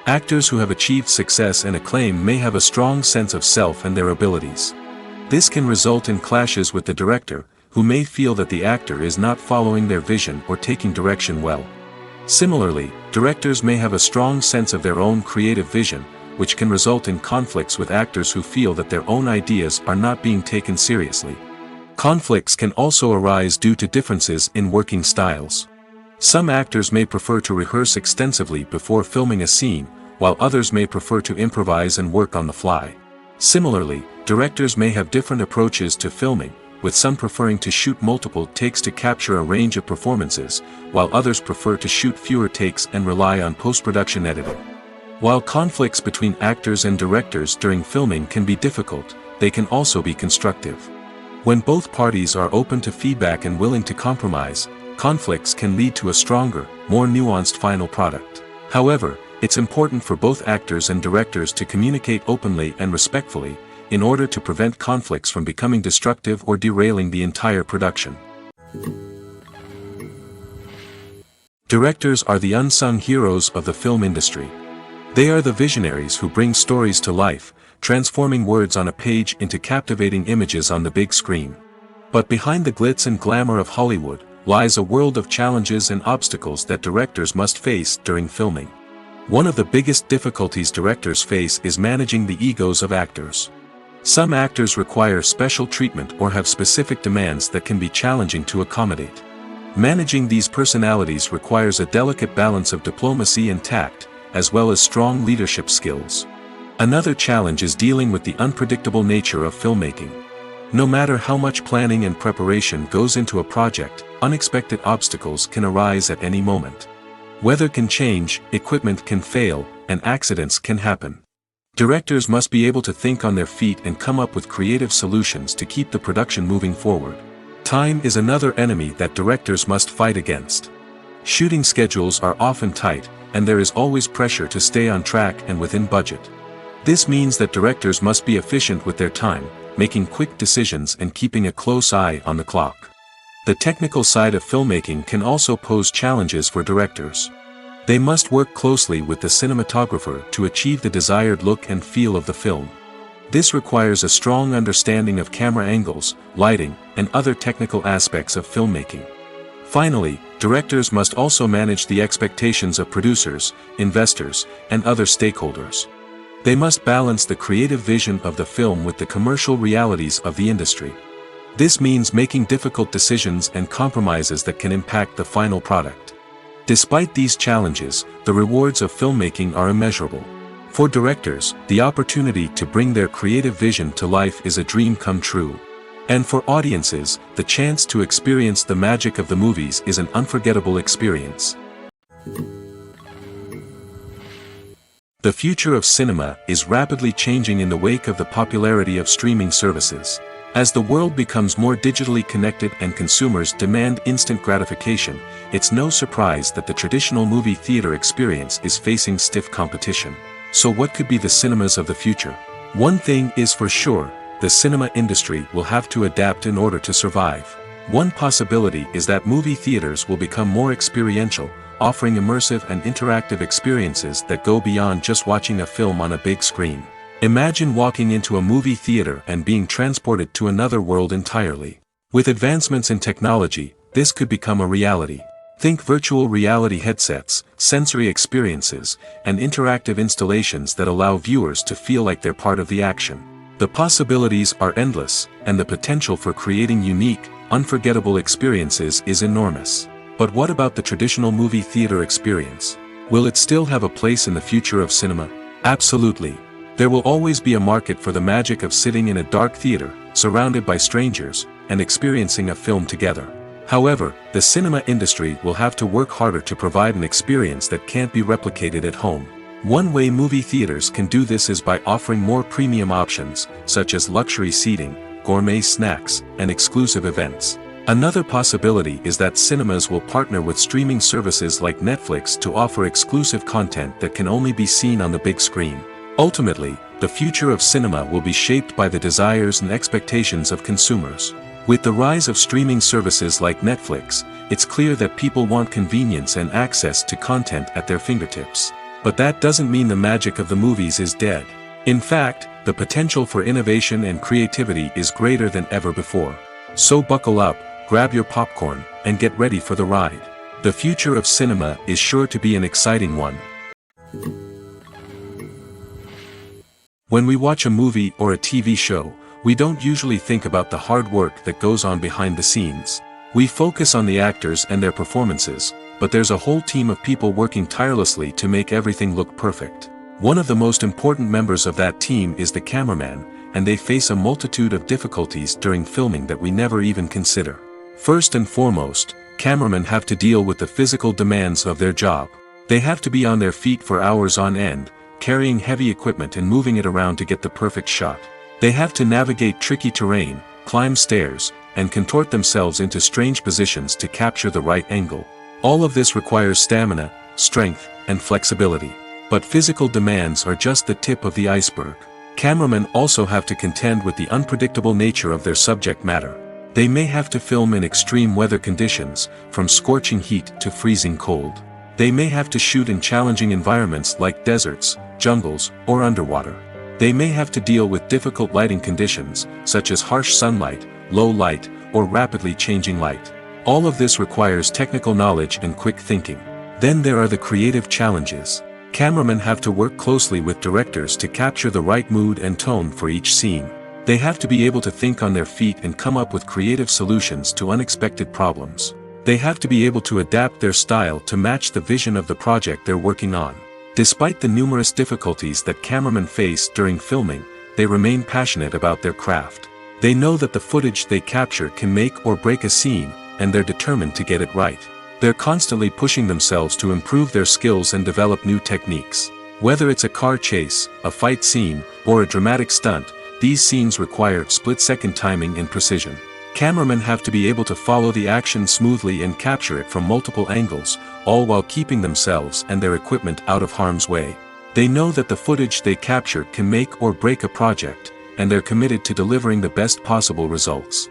Actors who have achieved success and acclaim may have a strong sense of self and their abilities. This can result in clashes with the director, who may feel that the actor is not following their vision or taking direction well. Similarly, directors may have a strong sense of their own creative vision, which can result in conflicts with actors who feel that their own ideas are not being taken seriously. Conflicts can also arise due to differences in working styles. Some actors may prefer to rehearse extensively before filming a scene, while others may prefer to improvise and work on the fly. Similarly, directors may have different approaches to filming, with some preferring to shoot multiple takes to capture a range of performances, while others prefer to shoot fewer takes and rely on post-production editing. While conflicts between actors and directors during filming can be difficult, they can also be constructive. When both parties are open to feedback and willing to compromise, conflicts can lead to a stronger, more nuanced final product. However, it's important for both actors and directors to communicate openly and respectfully, in order to prevent conflicts from becoming destructive or derailing the entire production. Directors are the unsung heroes of the film industry. They are the visionaries who bring stories to life, transforming words on a page into captivating images on the big screen. But behind the glitz and glamour of Hollywood, lies a world of challenges and obstacles that directors must face during filming. One of the biggest difficulties directors face is managing the egos of actors. Some actors require special treatment or have specific demands that can be challenging to accommodate. Managing these personalities requires a delicate balance of diplomacy and tact, as well as strong leadership skills. Another challenge is dealing with the unpredictable nature of filmmaking. No matter how much planning and preparation goes into a project, unexpected obstacles can arise at any moment. Weather can change, equipment can fail, and accidents can happen. Directors must be able to think on their feet and come up with creative solutions to keep the production moving forward. Time is another enemy that directors must fight against. Shooting schedules are often tight, and there is always pressure to stay on track and within budget. This means that directors must be efficient with their time, making quick decisions and keeping a close eye on the clock. The technical side of filmmaking can also pose challenges for directors. They must work closely with the cinematographer to achieve the desired look and feel of the film. This requires a strong understanding of camera angles, lighting, and other technical aspects of filmmaking. Finally, directors must also manage the expectations of producers, investors, and other stakeholders. They must balance the creative vision of the film with the commercial realities of the industry. This means making difficult decisions and compromises that can impact the final product. Despite these challenges, the rewards of filmmaking are immeasurable. For directors, the opportunity to bring their creative vision to life is a dream come true. And for audiences, the chance to experience the magic of the movies is an unforgettable experience. The future of cinema is rapidly changing in the wake of the popularity of streaming services. As the world becomes more digitally connected and consumers demand instant gratification, it's no surprise that the traditional movie theater experience is facing stiff competition. So what could be the cinemas of the future? One thing is for sure, the cinema industry will have to adapt in order to survive. One possibility is that movie theaters will become more experiential, offering immersive and interactive experiences that go beyond just watching a film on a big screen. Imagine walking into a movie theater and being transported to another world entirely. With advancements in technology, this could become a reality. Think virtual reality headsets, sensory experiences, and interactive installations that allow viewers to feel like they're part of the action. The possibilities are endless, and the potential for creating unique, unforgettable experiences is enormous. But what about the traditional movie theater experience? Will it still have a place in the future of cinema? Absolutely. There will always be a market for the magic of sitting in a dark theater, surrounded by strangers, and experiencing a film together. However, the cinema industry will have to work harder to provide an experience that can't be replicated at home. One way movie theaters can do this is by offering more premium options, such as luxury seating, gourmet snacks, and exclusive events. Another possibility is that cinemas will partner with streaming services like Netflix to offer exclusive content that can only be seen on the big screen. Ultimately, the future of cinema will be shaped by the desires and expectations of consumers. With the rise of streaming services like Netflix, it's clear that people want convenience and access to content at their fingertips. But that doesn't mean the magic of the movies is dead. In fact, the potential for innovation and creativity is greater than ever before. So buckle up, grab your popcorn, and get ready for the ride. The future of cinema is sure to be an exciting one. When we watch a movie or a TV show, we don't usually think about the hard work that goes on behind the scenes. We focus on the actors and their performances, but there's a whole team of people working tirelessly to make everything look perfect. One of the most important members of that team is the cameraman, and they face a multitude of difficulties during filming that we never even consider. First and foremost, cameramen have to deal with the physical demands of their job. They have to be on their feet for hours on end, carrying heavy equipment and moving it around to get the perfect shot. They have to navigate tricky terrain, climb stairs, and contort themselves into strange positions to capture the right angle. All of this requires stamina, strength, and flexibility. But physical demands are just the tip of the iceberg. Cameramen also have to contend with the unpredictable nature of their subject matter. They may have to film in extreme weather conditions, from scorching heat to freezing cold. They may have to shoot in challenging environments like deserts, jungles, or underwater. They may have to deal with difficult lighting conditions, such as harsh sunlight, low light, or rapidly changing light. All of this requires technical knowledge and quick thinking. Then there are the creative challenges. Cameramen have to work closely with directors to capture the right mood and tone for each scene. They have to be able to think on their feet and come up with creative solutions to unexpected problems. They have to be able to adapt their style to match the vision of the project they're working on. Despite the numerous difficulties that cameramen face during filming, they remain passionate about their craft. They know that the footage they capture can make or break a scene, and they're determined to get it right. They're constantly pushing themselves to improve their skills and develop new techniques. Whether it's a car chase, a fight scene, or a dramatic stunt, these scenes require split-second timing and precision. Cameramen have to be able to follow the action smoothly and capture it from multiple angles, all while keeping themselves and their equipment out of harm's way. They know that the footage they capture can make or break a project, and they're committed to delivering the best possible results.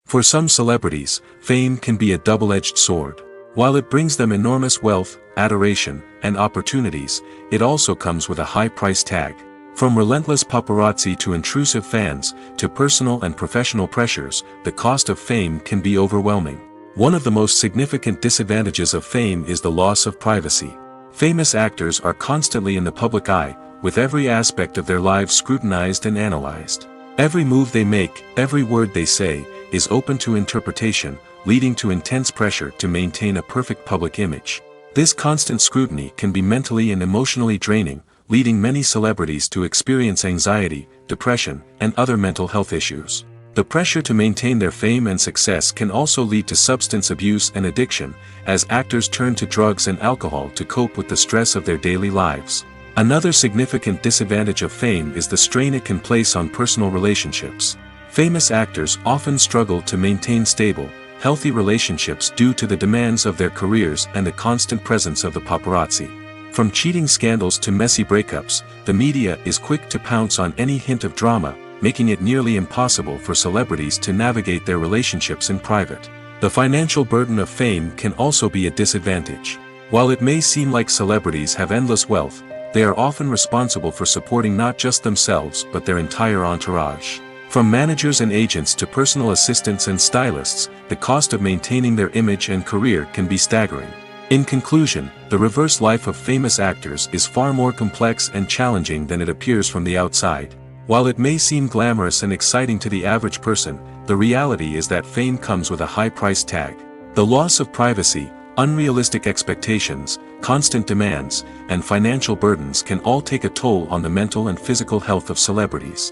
For some celebrities, fame can be a double-edged sword. While it brings them enormous wealth, adoration, and opportunities, it also comes with a high price tag. From relentless paparazzi to intrusive fans, to personal and professional pressures, the cost of fame can be overwhelming. One of the most significant disadvantages of fame is the loss of privacy. Famous actors are constantly in the public eye, with every aspect of their lives scrutinized and analyzed. Every move they make, every word they say, is open to interpretation, leading to intense pressure to maintain a perfect public image. This constant scrutiny can be mentally and emotionally draining, leading many celebrities to experience anxiety, depression, and other mental health issues. The pressure to maintain their fame and success can also lead to substance abuse and addiction, as actors turn to drugs and alcohol to cope with the stress of their daily lives. Another significant disadvantage of fame is the strain it can place on personal relationships. Famous actors often struggle to maintain stable, healthy relationships due to the demands of their careers and the constant presence of the paparazzi. From cheating scandals to messy breakups, the media is quick to pounce on any hint of drama, making it nearly impossible for celebrities to navigate their relationships in private. The financial burden of fame can also be a disadvantage. While it may seem like celebrities have endless wealth, they are often responsible for supporting not just themselves but their entire entourage. From managers and agents to personal assistants and stylists, the cost of maintaining their image and career can be staggering. In conclusion, the reverse life of famous actors is far more complex and challenging than it appears from the outside. While it may seem glamorous and exciting to the average person, the reality is that fame comes with a high price tag. The loss of privacy, unrealistic expectations, constant demands, and financial burdens can all take a toll on the mental and physical health of celebrities.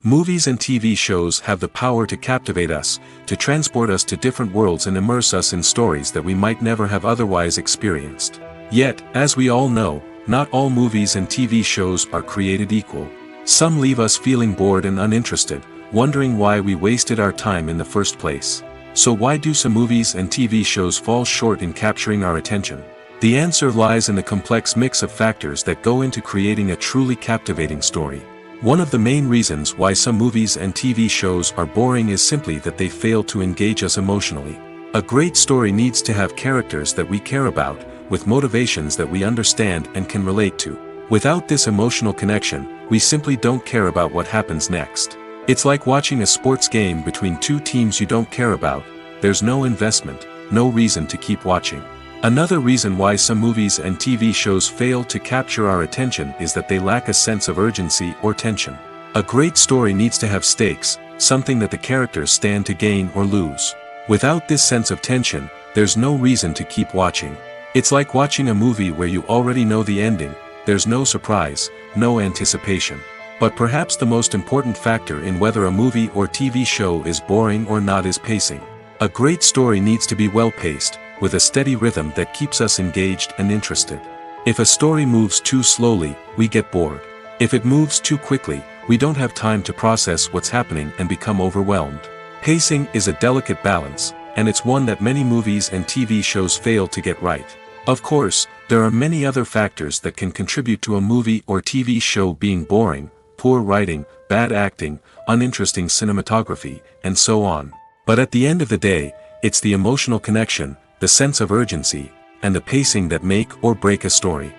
Movies and TV shows have the power to captivate us, to transport us to different worlds and immerse us in stories that we might never have otherwise experienced. Yet, as we all know, not all movies and TV shows are created equal. Some leave us feeling bored and uninterested, wondering why we wasted our time in the first place. So why do some movies and TV shows fall short in capturing our attention? The answer lies in the complex mix of factors that go into creating a truly captivating story. One of the main reasons why some movies and TV shows are boring is simply that they fail to engage us emotionally. A great story needs to have characters that we care about, with motivations that we understand and can relate to. Without this emotional connection, we simply don't care about what happens next. It's like watching a sports game between two teams you don't care about. There's no investment, no reason to keep watching. Another reason why some movies and TV shows fail to capture our attention is that they lack a sense of urgency or tension. A great story needs to have stakes, something that the characters stand to gain or lose. Without this sense of tension, there's no reason to keep watching. It's like watching a movie where you already know the ending. There's no surprise, no anticipation. But perhaps the most important factor in whether a movie or TV show is boring or not is pacing. A great story needs to be well-paced, with a steady rhythm that keeps us engaged and interested. If a story moves too slowly, we get bored. If it moves too quickly, we don't have time to process what's happening and become overwhelmed. Pacing is a delicate balance, and it's one that many movies and TV shows fail to get right. Of course, there are many other factors that can contribute to a movie or TV show being boring: poor writing, bad acting, uninteresting cinematography, and so on. But at the end of the day, it's the emotional connection, the sense of urgency, and the pacing that make or break a story.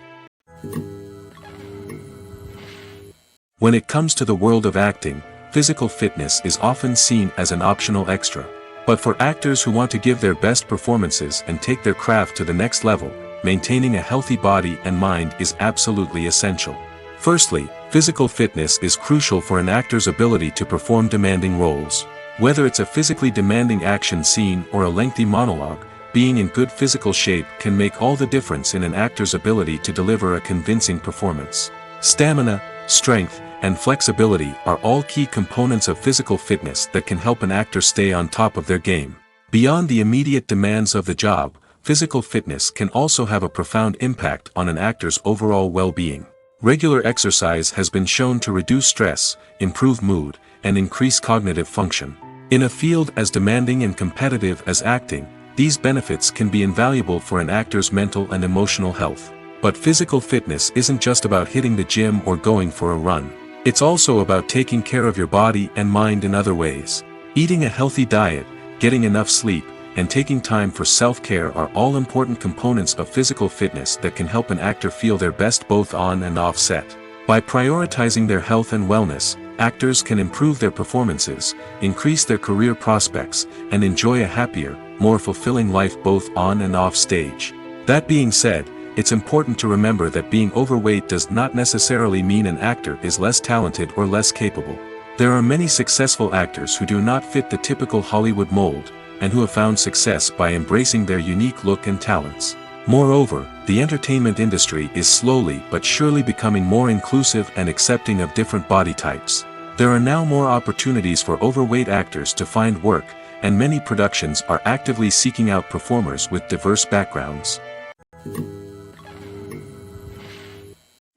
When it comes to the world of acting, physical fitness is often seen as an optional extra. But for actors who want to give their best performances and take their craft to the next level, maintaining a healthy body and mind is absolutely essential. Firstly, physical fitness is crucial for an actor's ability to perform demanding roles. Whether it's a physically demanding action scene or a lengthy monologue, being in good physical shape can make all the difference in an actor's ability to deliver a convincing performance. Stamina, strength, and flexibility are all key components of physical fitness that can help an actor stay on top of their game. Beyond the immediate demands of the job, physical fitness can also have a profound impact on an actor's overall well-being. Regular exercise has been shown to reduce stress, improve mood, and increase cognitive function. In a field as demanding and competitive as acting, these benefits can be invaluable for an actor's mental and emotional health. But physical fitness isn't just about hitting the gym or going for a run. It's also about taking care of your body and mind in other ways. Eating a healthy diet, getting enough sleep, and taking time for self-care are all important components of physical fitness that can help an actor feel their best both on and off set. By prioritizing their health and wellness, actors can improve their performances, increase their career prospects, and enjoy a happier, more fulfilling life both on and off stage. That being said, it's important to remember that being overweight does not necessarily mean an actor is less talented or less capable. There are many successful actors who do not fit the typical Hollywood mold, and who have found success by embracing their unique look and talents. Moreover, the entertainment industry is slowly but surely becoming more inclusive and accepting of different body types. There are now more opportunities for overweight actors to find work, and many productions are actively seeking out performers with diverse backgrounds.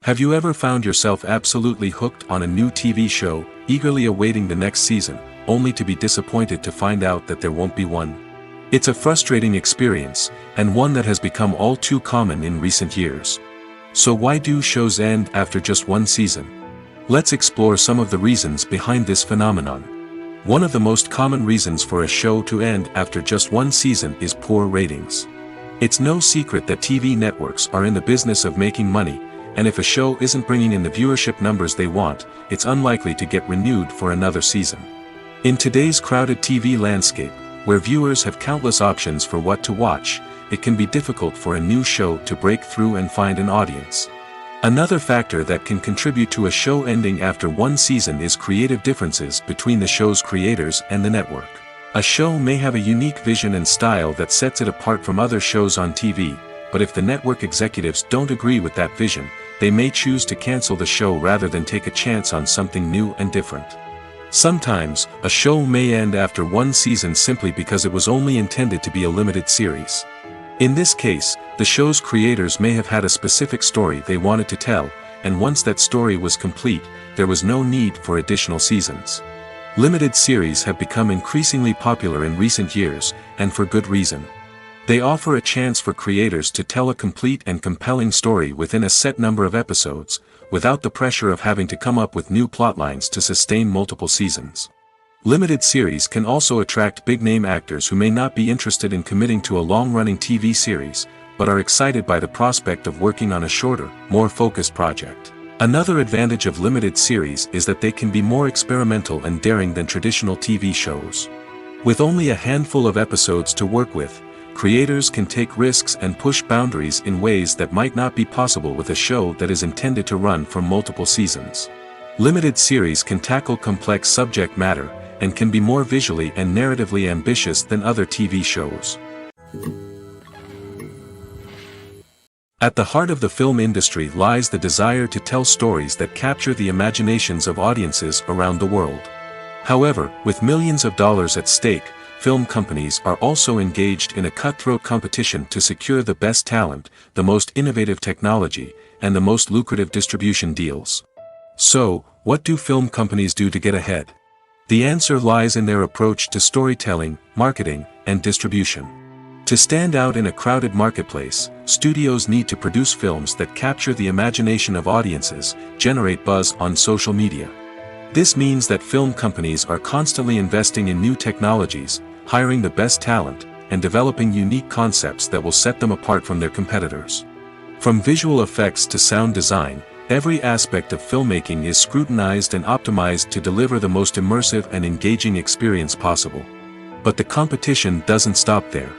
Have you ever found yourself absolutely hooked on a new TV show, eagerly awaiting the next season, only to be disappointed to find out that there won't be one? It's a frustrating experience, and one that has become all too common in recent years. So why do shows end after just one season? Let's explore some of the reasons behind this phenomenon. One of the most common reasons for a show to end after just one season is poor ratings. It's no secret that TV networks are in the business of making money, and if a show isn't bringing in the viewership numbers they want, it's unlikely to get renewed for another season. In today's crowded TV landscape, where viewers have countless options for what to watch, it can be difficult for a new show to break through and find an audience. Another factor that can contribute to a show ending after one season is creative differences between the show's creators and the network. A show may have a unique vision and style that sets it apart from other shows on TV, but if the network executives don't agree with that vision, they may choose to cancel the show rather than take a chance on something new and different. Sometimes, a show may end after one season simply because it was only intended to be a limited series. In this case, the show's creators may have had a specific story they wanted to tell, and once that story was complete, there was no need for additional seasons. Limited series have become increasingly popular in recent years, and for good reason. They offer a chance for creators to tell a complete and compelling story within a set number of episodes, without the pressure of having to come up with new plotlines to sustain multiple seasons. Limited series can also attract big-name actors who may not be interested in committing to a long-running TV series, but are excited by the prospect of working on a shorter, more focused project. Another advantage of limited series is that they can be more experimental and daring than traditional TV shows. With only a handful of episodes to work with, creators can take risks and push boundaries in ways that might not be possible with a show that is intended to run for multiple seasons. Limited series can tackle complex subject matter, and can be more visually and narratively ambitious than other TV shows. At the heart of the film industry lies the desire to tell stories that capture the imaginations of audiences around the world. However, with millions of dollars at stake, film companies are also engaged in a cutthroat competition to secure the best talent, the most innovative technology, and the most lucrative distribution deals. So, what do film companies do to get ahead? The answer lies in their approach to storytelling, marketing, and distribution. To stand out in a crowded marketplace, studios need to produce films that capture the imagination of audiences, generate buzz on social media. This means that film companies are constantly investing in new technologies, hiring the best talent, and developing unique concepts that will set them apart from their competitors. From visual effects to sound design, every aspect of filmmaking is scrutinized and optimized to deliver the most immersive and engaging experience possible. But the competition doesn't stop there.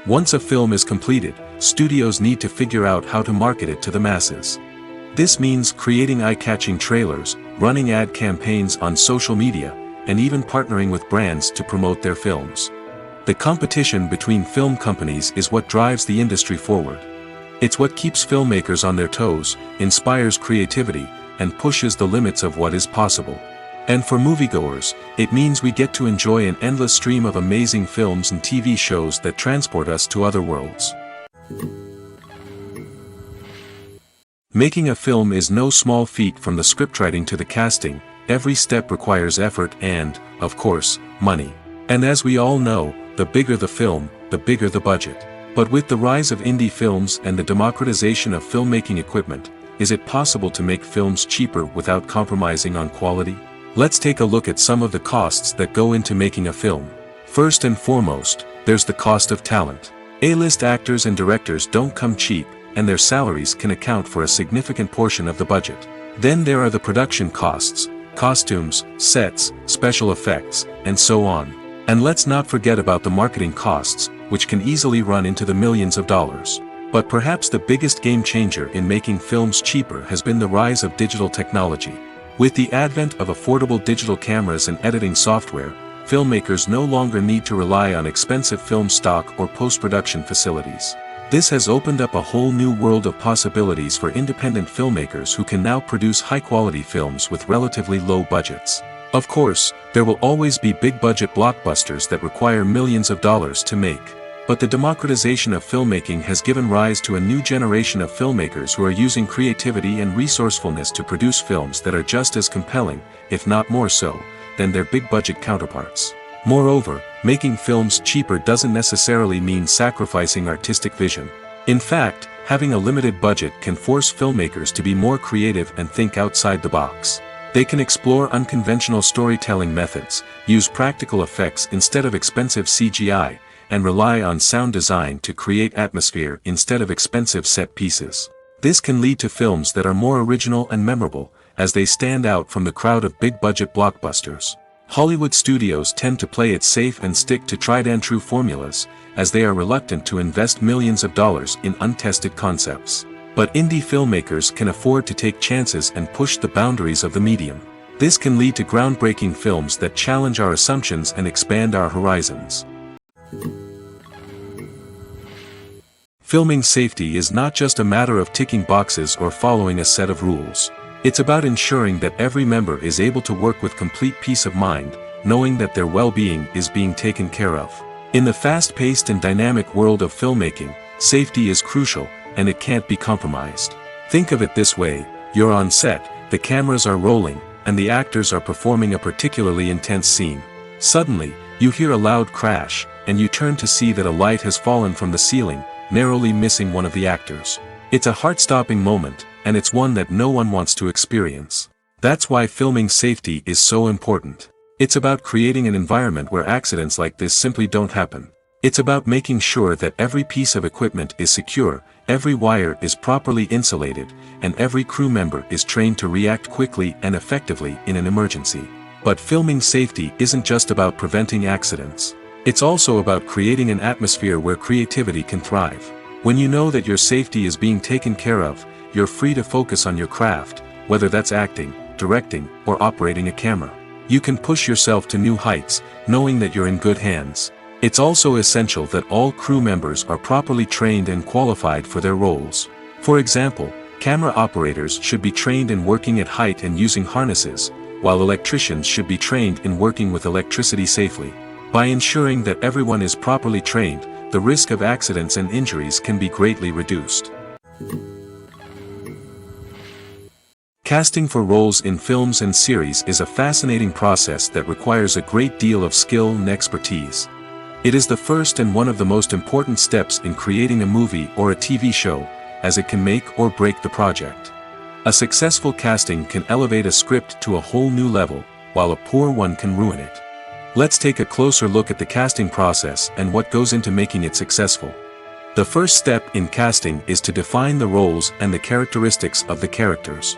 Once a film is completed, studios need to figure out how to market it to the masses. This means creating eye-catching trailers, running ad campaigns on social media, and even partnering with brands to promote their films. The competition between film companies is what drives the industry forward. It's what keeps filmmakers on their toes, inspires creativity, and pushes the limits of what is possible. And for moviegoers, it means we get to enjoy an endless stream of amazing films and TV shows that transport us to other worlds. Making a film is no small feat. From the scriptwriting to the casting, every step requires effort and, of course, money. And as we all know, the bigger the film, the bigger the budget. But with the rise of indie films and the democratization of filmmaking equipment, is it possible to make films cheaper without compromising on quality? Let's take a look at some of the costs that go into making a film. First and foremost, there's the cost of talent. A-list actors and directors don't come cheap, and their salaries can account for a significant portion of the budget. Then there are the production costs, costumes, sets, special effects, and so on. And let's not forget about the marketing costs, which can easily run into the millions of dollars. But perhaps the biggest game changer in making films cheaper has been the rise of digital technology. With the advent of affordable digital cameras and editing software, filmmakers no longer need to rely on expensive film stock or post-production facilities. This has opened up a whole new world of possibilities for independent filmmakers who can now produce high-quality films with relatively low budgets. Of course, there will always be big-budget blockbusters that require millions of dollars to make. But the democratization of filmmaking has given rise to a new generation of filmmakers who are using creativity and resourcefulness to produce films that are just as compelling, if not more so, than their big-budget counterparts. Moreover, making films cheaper doesn't necessarily mean sacrificing artistic vision. In fact, having a limited budget can force filmmakers to be more creative and think outside the box. They can explore unconventional storytelling methods, use practical effects instead of expensive CGI, and rely on sound design to create atmosphere instead of expensive set pieces. This can lead to films that are more original and memorable, as they stand out from the crowd of big-budget blockbusters. Hollywood studios tend to play it safe and stick to tried-and-true formulas, as they are reluctant to invest millions of dollars in untested concepts. But indie filmmakers can afford to take chances and push the boundaries of the medium. This can lead to groundbreaking films that challenge our assumptions and expand our horizons. Filming safety is not just a matter of ticking boxes or following a set of rules. It's about ensuring that every member is able to work with complete peace of mind, knowing that their well-being is being taken care of. In the fast-paced and dynamic world of filmmaking, safety is crucial, and it can't be compromised. Think of it this way: you're on set, the cameras are rolling, and the actors are performing a particularly intense scene. Suddenly, you hear a loud crash, and you turn to see that a light has fallen from the ceiling, narrowly missing one of the actors. It's a heart-stopping moment, and it's one that no one wants to experience. That's why filming safety is so important. It's about creating an environment where accidents like this simply don't happen. It's about making sure that every piece of equipment is secure, every wire is properly insulated, and every crew member is trained to react quickly and effectively in an emergency. But filming safety isn't just about preventing accidents. It's also about creating an atmosphere where creativity can thrive. When you know that your safety is being taken care of, you're free to focus on your craft, whether that's acting, directing, or operating a camera. You can push yourself to new heights, knowing that you're in good hands. It's also essential that all crew members are properly trained and qualified for their roles. For example, camera operators should be trained in working at height and using harnesses, while electricians should be trained in working with electricity safely. By ensuring that everyone is properly trained, the risk of accidents and injuries can be greatly reduced. Casting for roles in films and series is a fascinating process that requires a great deal of skill and expertise. It is the first and one of the most important steps in creating a movie or a TV show, as it can make or break the project. A successful casting can elevate a script to a whole new level, while a poor one can ruin it. Let's take a closer look at the casting process and what goes into making it successful. The first step in casting is to define the roles and the characteristics of the characters.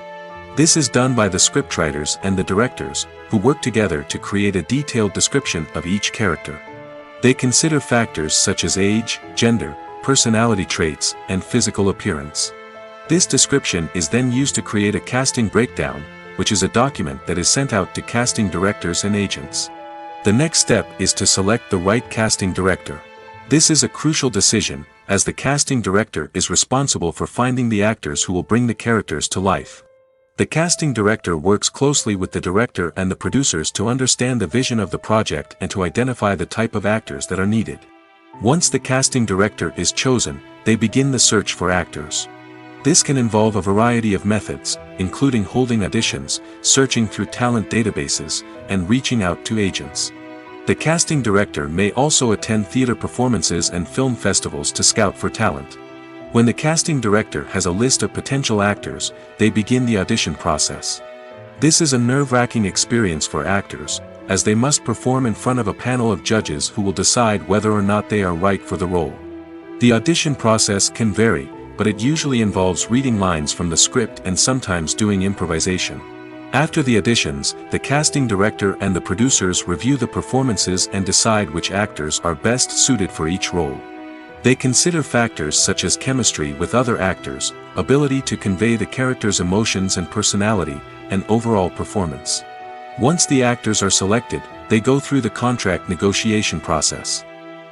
This is done by the scriptwriters and the directors, who work together to create a detailed description of each character. They consider factors such as age, gender, personality traits, and physical appearance. This description is then used to create a casting breakdown, which is a document that is sent out to casting directors and agents. The next step is to select the right casting director. This is a crucial decision, as the casting director is responsible for finding the actors who will bring the characters to life. The casting director works closely with the director and the producers to understand the vision of the project and to identify the type of actors that are needed. Once the casting director is chosen, they begin the search for actors. This can involve a variety of methods, including holding auditions, searching through talent databases, and reaching out to agents. The casting director may also attend theater performances and film festivals to scout for talent. When the casting director has a list of potential actors, they begin the audition process. This is a nerve-wracking experience for actors, as they must perform in front of a panel of judges who will decide whether or not they are right for the role. The audition process can vary, but it usually involves reading lines from the script and sometimes doing improvisation. After the auditions, the casting director and the producers review the performances and decide which actors are best suited for each role. They consider factors such as chemistry with other actors, ability to convey the character's emotions and personality, and overall performance. Once the actors are selected, they go through the contract negotiation process.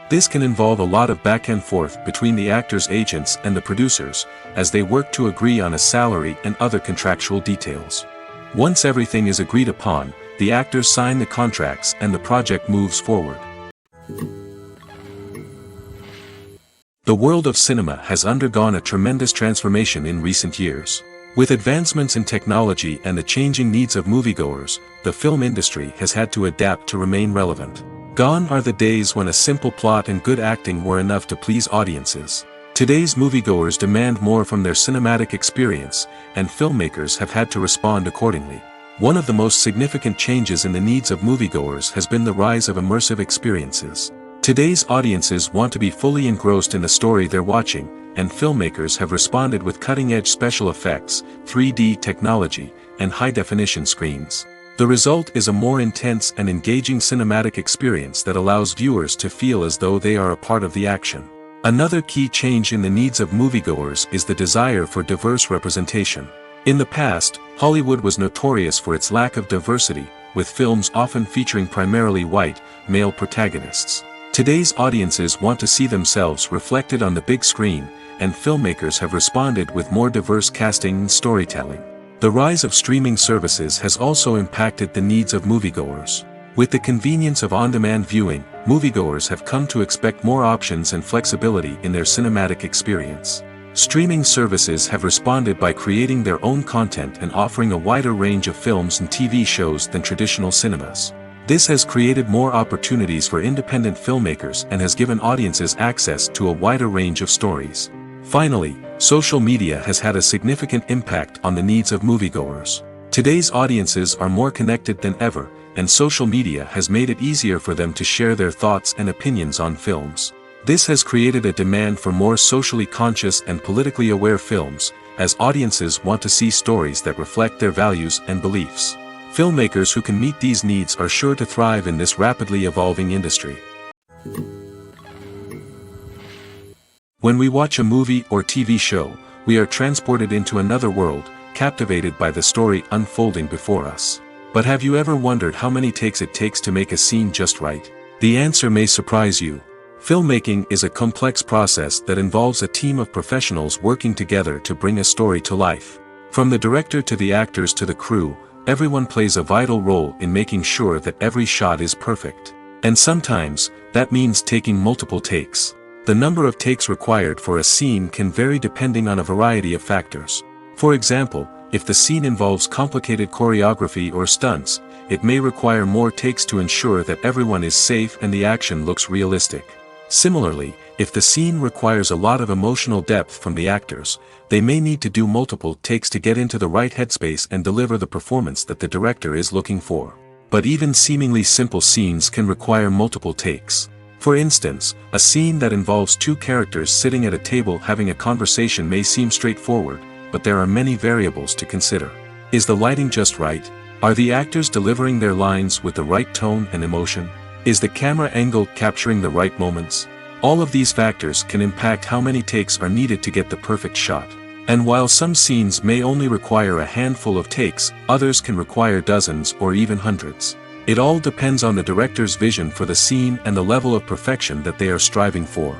This can involve a lot of back and forth between the actors' agents and the producers, as they work to agree on a salary and other contractual details. Once everything is agreed upon, the actors sign the contracts and the project moves forward. The world of cinema has undergone a tremendous transformation in recent years. With advancements in technology and the changing needs of moviegoers, the film industry has had to adapt to remain relevant. Gone are the days when a simple plot and good acting were enough to please audiences. Today's moviegoers demand more from their cinematic experience, and filmmakers have had to respond accordingly. One of the most significant changes in the needs of moviegoers has been the rise of immersive experiences. Today's audiences want to be fully engrossed in the story they're watching, and filmmakers have responded with cutting-edge special effects, 3D technology, and high-definition screens. The result is a more intense and engaging cinematic experience that allows viewers to feel as though they are a part of the action. Another key change in the needs of moviegoers is the desire for diverse representation. In the past, Hollywood was notorious for its lack of diversity, with films often featuring primarily white, male protagonists. Today's audiences want to see themselves reflected on the big screen, and filmmakers have responded with more diverse casting and storytelling. The rise of streaming services has also impacted the needs of moviegoers. With the convenience of on-demand viewing, moviegoers have come to expect more options and flexibility in their cinematic experience. Streaming services have responded by creating their own content and offering a wider range of films and TV shows than traditional cinemas. This has created more opportunities for independent filmmakers and has given audiences access to a wider range of stories. Finally, social media has had a significant impact on the needs of moviegoers. Today's audiences are more connected than ever, and social media has made it easier for them to share their thoughts and opinions on films. This has created a demand for more socially conscious and politically aware films, as audiences want to see stories that reflect their values and beliefs. Filmmakers who can meet these needs are sure to thrive in this rapidly evolving industry. When we watch a movie or TV show, we are transported into another world, captivated by the story unfolding before us. But have you ever wondered how many takes it takes to make a scene just right? The answer may surprise you. Filmmaking is a complex process that involves a team of professionals working together to bring a story to life. From the director to the actors to the crew, everyone plays a vital role in making sure that every shot is perfect. And sometimes, that means taking multiple takes. The number of takes required for a scene can vary depending on a variety of factors. For example, if the scene involves complicated choreography or stunts, it may require more takes to ensure that everyone is safe and the action looks realistic. Similarly, if the scene requires a lot of emotional depth from the actors, they may need to do multiple takes to get into the right headspace and deliver the performance that the director is looking for. But even seemingly simple scenes can require multiple takes. For instance, a scene that involves two characters sitting at a table having a conversation may seem straightforward, but there are many variables to consider. Is the lighting just right? Are the actors delivering their lines with the right tone and emotion? Is the camera angle capturing the right moments? All of these factors can impact how many takes are needed to get the perfect shot. And while some scenes may only require a handful of takes, others can require dozens or even hundreds. It all depends on the director's vision for the scene and the level of perfection that they are striving for.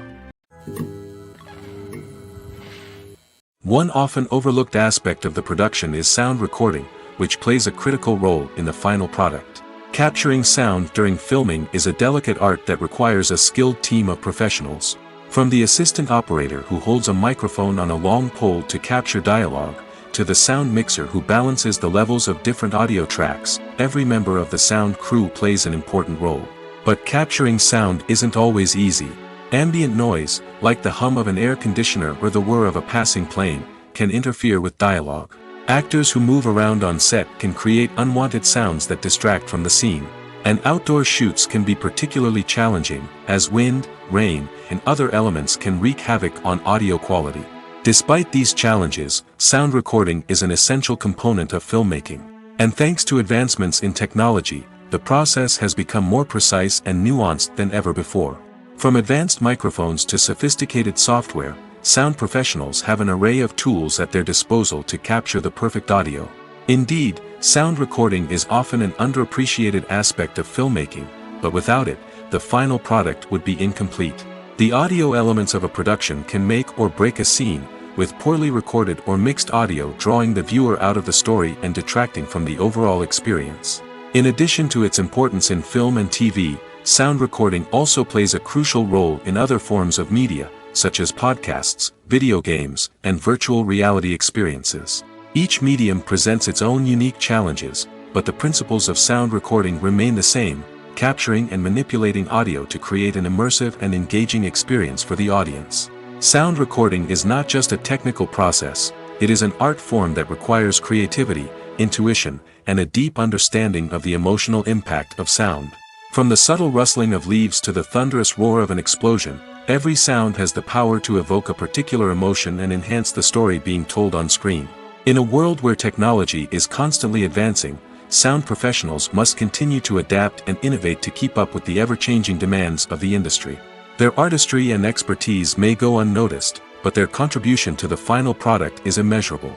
One often overlooked aspect of the production is sound recording, which plays a critical role in the final product. Capturing sound during filming is a delicate art that requires a skilled team of professionals. From the assistant operator who holds a microphone on a long pole to capture dialogue, to the sound mixer who balances the levels of different audio tracks, every member of the sound crew plays an important role. But capturing sound isn't always easy. Ambient noise, like the hum of an air conditioner or the whir of a passing plane, can interfere with dialogue. Actors who move around on set can create unwanted sounds that distract from the scene. And outdoor shoots can be particularly challenging, as wind, rain, and other elements can wreak havoc on audio quality. Despite these challenges, sound recording is an essential component of filmmaking. And thanks to advancements in technology, the process has become more precise and nuanced than ever before. From advanced microphones to sophisticated software, sound professionals have an array of tools at their disposal to capture the perfect audio. Indeed, sound recording is often an underappreciated aspect of filmmaking, but without it, the final product would be incomplete. The audio elements of a production can make or break a scene, with poorly recorded or mixed audio drawing the viewer out of the story and detracting from the overall experience. In addition to its importance in film and TV, sound recording also plays a crucial role in other forms of media, such as podcasts, video games, and virtual reality experiences. Each medium presents its own unique challenges, but the principles of sound recording remain the same, capturing and manipulating audio to create an immersive and engaging experience for the audience. Sound recording is not just a technical process, it is an art form that requires creativity, intuition, and a deep understanding of the emotional impact of sound. From the subtle rustling of leaves to the thunderous roar of an explosion, every sound has the power to evoke a particular emotion and enhance the story being told on screen. In a world where technology is constantly advancing, sound professionals must continue to adapt and innovate to keep up with the ever-changing demands of the industry. Their artistry and expertise may go unnoticed, but their contribution to the final product is immeasurable.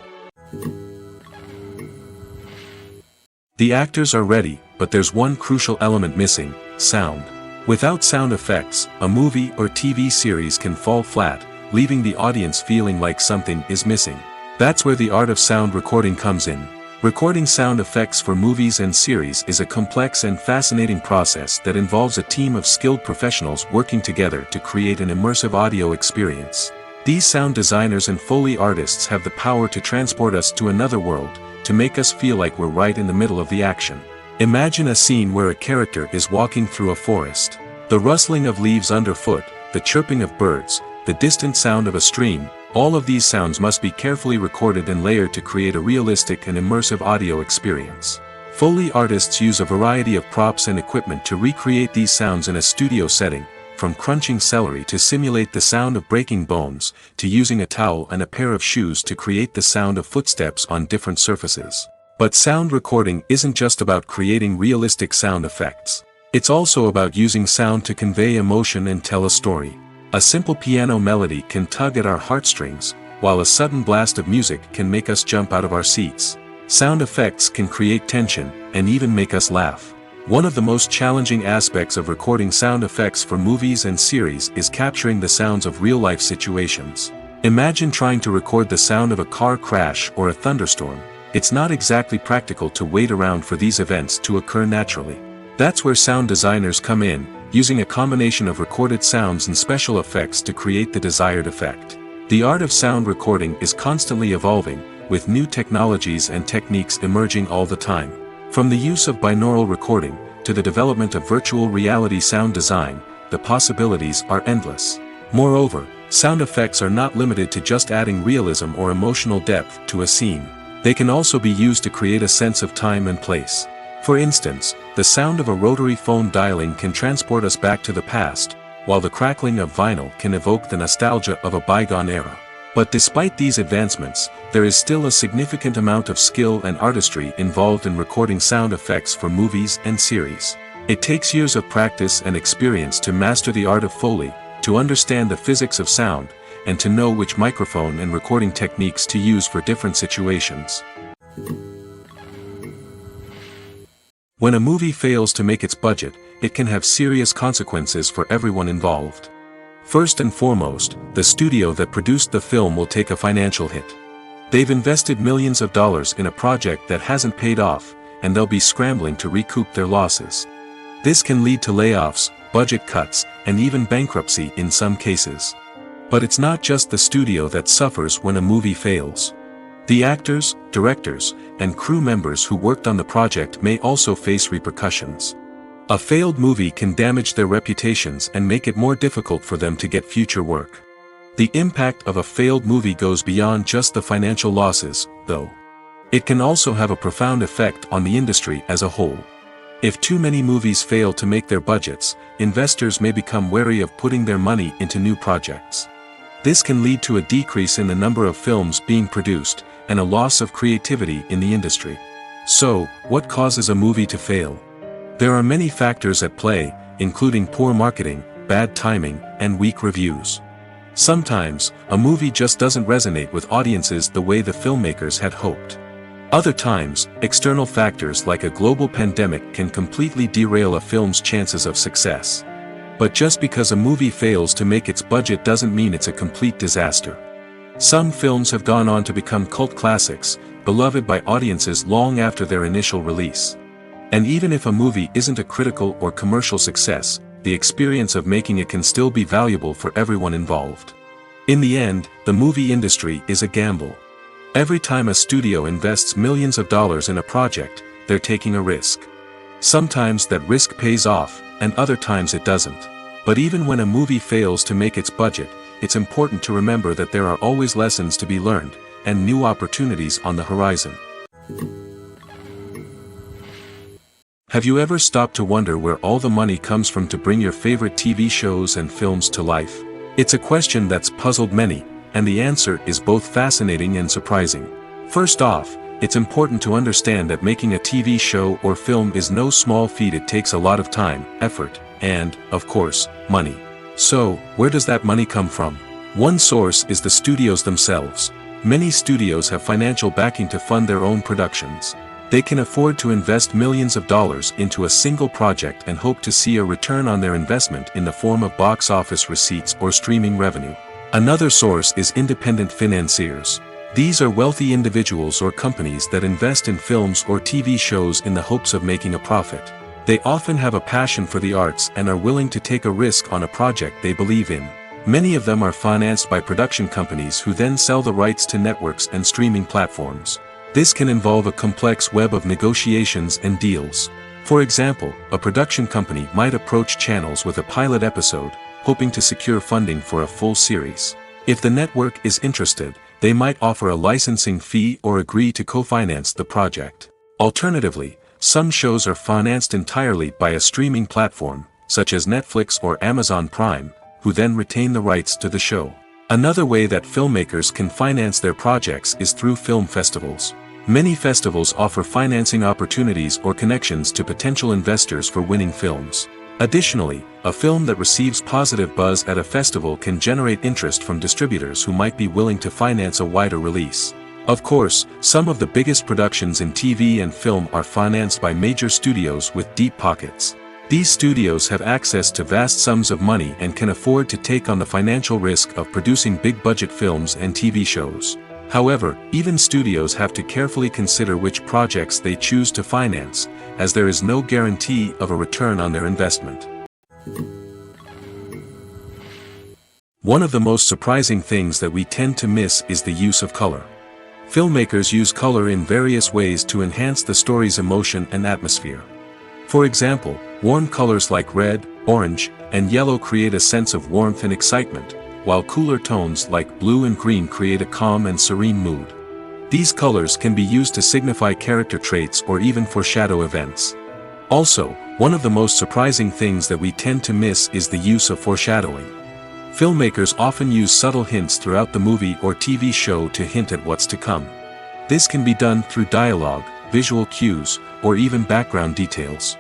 The actors are ready, but there's one crucial element missing: sound. Without sound effects, a movie or TV series can fall flat, leaving the audience feeling like something is missing. That's where the art of sound recording comes in. Recording sound effects for movies and series is a complex and fascinating process that involves a team of skilled professionals working together to create an immersive audio experience. These sound designers and Foley artists have the power to transport us to another world, to make us feel like we're right in the middle of the action. Imagine a scene where a character is walking through a forest. The rustling of leaves underfoot, the chirping of birds, the distant sound of a stream, all of these sounds must be carefully recorded and layered to create a realistic and immersive audio experience. Foley artists use a variety of props and equipment to recreate these sounds in a studio setting, from crunching celery to simulate the sound of breaking bones, to using a towel and a pair of shoes to create the sound of footsteps on different surfaces. But sound recording isn't just about creating realistic sound effects. It's also about using sound to convey emotion and tell a story. A simple piano melody can tug at our heartstrings, while a sudden blast of music can make us jump out of our seats. Sound effects can create tension, and even make us laugh. One of the most challenging aspects of recording sound effects for movies and series is capturing the sounds of real-life situations. Imagine trying to record the sound of a car crash or a thunderstorm. It's not exactly practical to wait around for these events to occur naturally. That's where sound designers come in, using a combination of recorded sounds and special effects to create the desired effect. The art of sound recording is constantly evolving, with new technologies and techniques emerging all the time. From the use of binaural recording, to the development of virtual reality sound design, the possibilities are endless. Moreover, sound effects are not limited to just adding realism or emotional depth to a scene. They can also be used to create a sense of time and place. For instance, the sound of a rotary phone dialing can transport us back to the past, while the crackling of vinyl can evoke the nostalgia of a bygone era. But despite these advancements, there is still a significant amount of skill and artistry involved in recording sound effects for movies and series. It takes years of practice and experience to master the art of Foley, to understand the physics of sound, and to know which microphone and recording techniques to use for different situations. When a movie fails to make its budget, it can have serious consequences for everyone involved. First and foremost, the studio that produced the film will take a financial hit. They've invested millions of dollars in a project that hasn't paid off, and they'll be scrambling to recoup their losses. This can lead to layoffs, budget cuts, and even bankruptcy in some cases. But it's not just the studio that suffers when a movie fails. The actors, directors, and crew members who worked on the project may also face repercussions. A failed movie can damage their reputations and make it more difficult for them to get future work. The impact of a failed movie goes beyond just the financial losses, though. It can also have a profound effect on the industry as a whole. If too many movies fail to make their budgets, investors may become wary of putting their money into new projects. This can lead to a decrease in the number of films being produced, and a loss of creativity in the industry. So, what causes a movie to fail? There are many factors at play, including poor marketing, bad timing, and weak reviews. Sometimes, a movie just doesn't resonate with audiences the way the filmmakers had hoped. Other times, external factors like a global pandemic can completely derail a film's chances of success. But just because a movie fails to make its budget doesn't mean it's a complete disaster. Some films have gone on to become cult classics, beloved by audiences long after their initial release. And even if a movie isn't a critical or commercial success, the experience of making it can still be valuable for everyone involved. In the end, the movie industry is a gamble. Every time a studio invests millions of dollars in a project, they're taking a risk. Sometimes that risk pays off, and other times it doesn't. But even when a movie fails to make its budget, it's important to remember that there are always lessons to be learned, and new opportunities on the horizon. Have you ever stopped to wonder where all the money comes from to bring your favorite TV shows and films to life? It's a question that's puzzled many, and the answer is both fascinating and surprising. First off, it's important to understand that making a TV show or film is no small feat. It takes a lot of time, effort, and, of course, money. So, where does that money come from? One source is the studios themselves. Many studios have financial backing to fund their own productions. They can afford to invest millions of dollars into a single project and hope to see a return on their investment in the form of box office receipts or streaming revenue. Another source is independent financiers. These are wealthy individuals or companies that invest in films or TV shows in the hopes of making a profit. They often have a passion for the arts and are willing to take a risk on a project they believe in. Many of them are financed by production companies who then sell the rights to networks and streaming platforms. This can involve a complex web of negotiations and deals. For example, a production company might approach channels with a pilot episode, hoping to secure funding for a full series. If the network is interested, they might offer a licensing fee or agree to co-finance the project. Alternatively, some shows are financed entirely by a streaming platform, such as Netflix or Amazon Prime, who then retain the rights to the show. Another way that filmmakers can finance their projects is through film festivals. Many festivals offer financing opportunities or connections to potential investors for winning films. Additionally, a film that receives positive buzz at a festival can generate interest from distributors who might be willing to finance a wider release. Of course, some of the biggest productions in TV and film are financed by major studios with deep pockets. These studios have access to vast sums of money and can afford to take on the financial risk of producing big-budget films and TV shows. However, even studios have to carefully consider which projects they choose to finance, as there is no guarantee of a return on their investment. One of the most surprising things that we tend to miss is the use of color. Filmmakers use color in various ways to enhance the story's emotion and atmosphere. For example, warm colors like red, orange, and yellow create a sense of warmth and excitement, while cooler tones like blue and green create a calm and serene mood. These colors can be used to signify character traits or even foreshadow events. Also, one of the most surprising things that we tend to miss is the use of foreshadowing. Filmmakers often use subtle hints throughout the movie or TV show to hint at what's to come. This can be done through dialogue, visual cues, or even background details.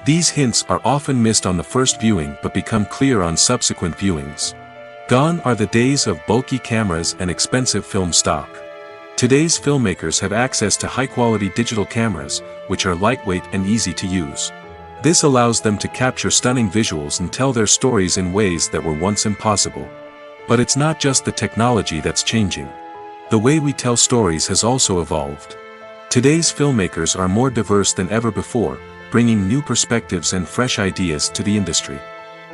These hints are often missed on the first viewing but become clear on subsequent viewings. Gone are the days of bulky cameras and expensive film stock. Today's filmmakers have access to high-quality digital cameras, which are lightweight and easy to use. This allows them to capture stunning visuals and tell their stories in ways that were once impossible. But it's not just the technology that's changing. The way we tell stories has also evolved. Today's filmmakers are more diverse than ever before, bringing new perspectives and fresh ideas to the industry.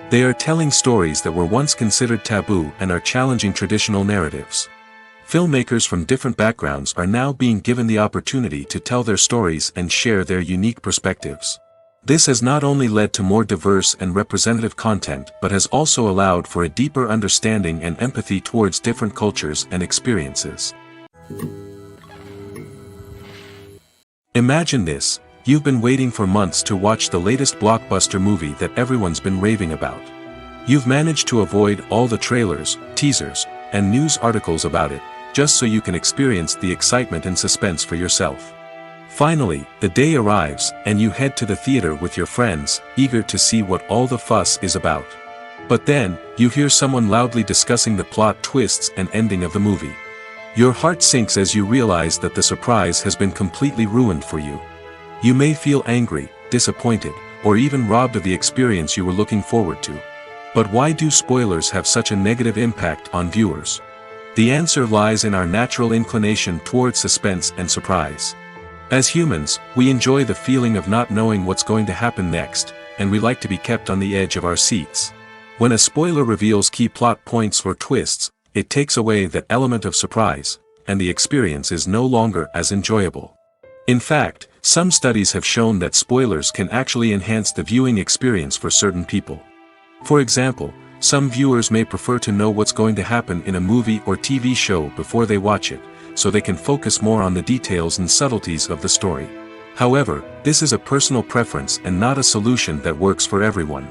They are telling stories that were once considered taboo and are challenging traditional narratives. Filmmakers from different backgrounds are now being given the opportunity to tell their stories and share their unique perspectives. This has not only led to more diverse and representative content but has also allowed for a deeper understanding and empathy towards different cultures and experiences. Imagine this. You've been waiting for months to watch the latest blockbuster movie that everyone's been raving about. You've managed to avoid all the trailers, teasers, and news articles about it, just so you can experience the excitement and suspense for yourself. Finally, the day arrives, and you head to the theater with your friends, eager to see what all the fuss is about. But then, you hear someone loudly discussing the plot twists and ending of the movie. Your heart sinks as you realize that the surprise has been completely ruined for you. You may feel angry, disappointed, or even robbed of the experience you were looking forward to. But why do spoilers have such a negative impact on viewers? The answer lies in our natural inclination towards suspense and surprise. As humans, we enjoy the feeling of not knowing what's going to happen next, and we like to be kept on the edge of our seats. When a spoiler reveals key plot points or twists, it takes away that element of surprise, and the experience is no longer as enjoyable. In fact, some studies have shown that spoilers can actually enhance the viewing experience for certain people. For example, some viewers may prefer to know what's going to happen in a movie or TV show before they watch it, so they can focus more on the details and subtleties of the story. However, this is a personal preference and not a solution that works for everyone.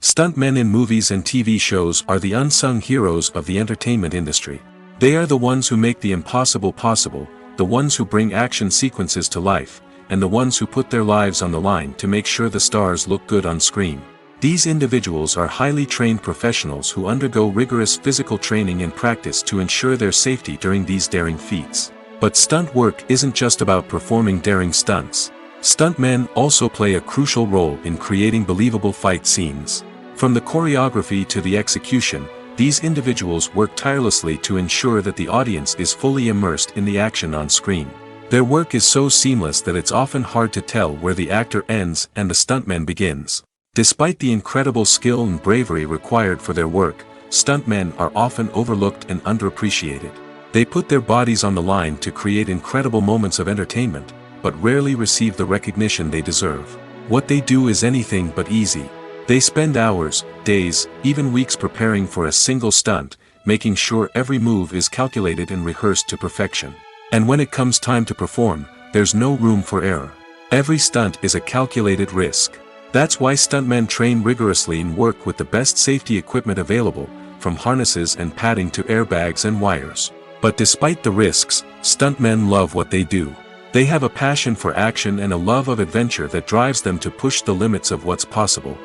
Stuntmen in movies and TV shows are the unsung heroes of the entertainment industry. They are the ones who make the impossible possible, the ones who bring action sequences to life, and the ones who put their lives on the line to make sure the stars look good on screen. These individuals are highly trained professionals who undergo rigorous physical training and practice to ensure their safety during these daring feats. But stunt work isn't just about performing daring stunts. Stuntmen also play a crucial role in creating believable fight scenes. From the choreography to the execution, these individuals work tirelessly to ensure that the audience is fully immersed in the action on screen. Their work is so seamless that it's often hard to tell where the actor ends and the stuntman begins. Despite the incredible skill and bravery required for their work, stuntmen are often overlooked and underappreciated. They put their bodies on the line to create incredible moments of entertainment, but rarely receive the recognition they deserve. What they do is anything but easy. They spend hours, days, even weeks preparing for a single stunt, making sure every move is calculated and rehearsed to perfection. And when it comes time to perform, there's no room for error. Every stunt is a calculated risk. That's why stuntmen train rigorously and work with the best safety equipment available, from harnesses and padding to airbags and wires. But despite the risks, stuntmen love what they do. They have a passion for action and a love of adventure that drives them to push the limits of what's possible.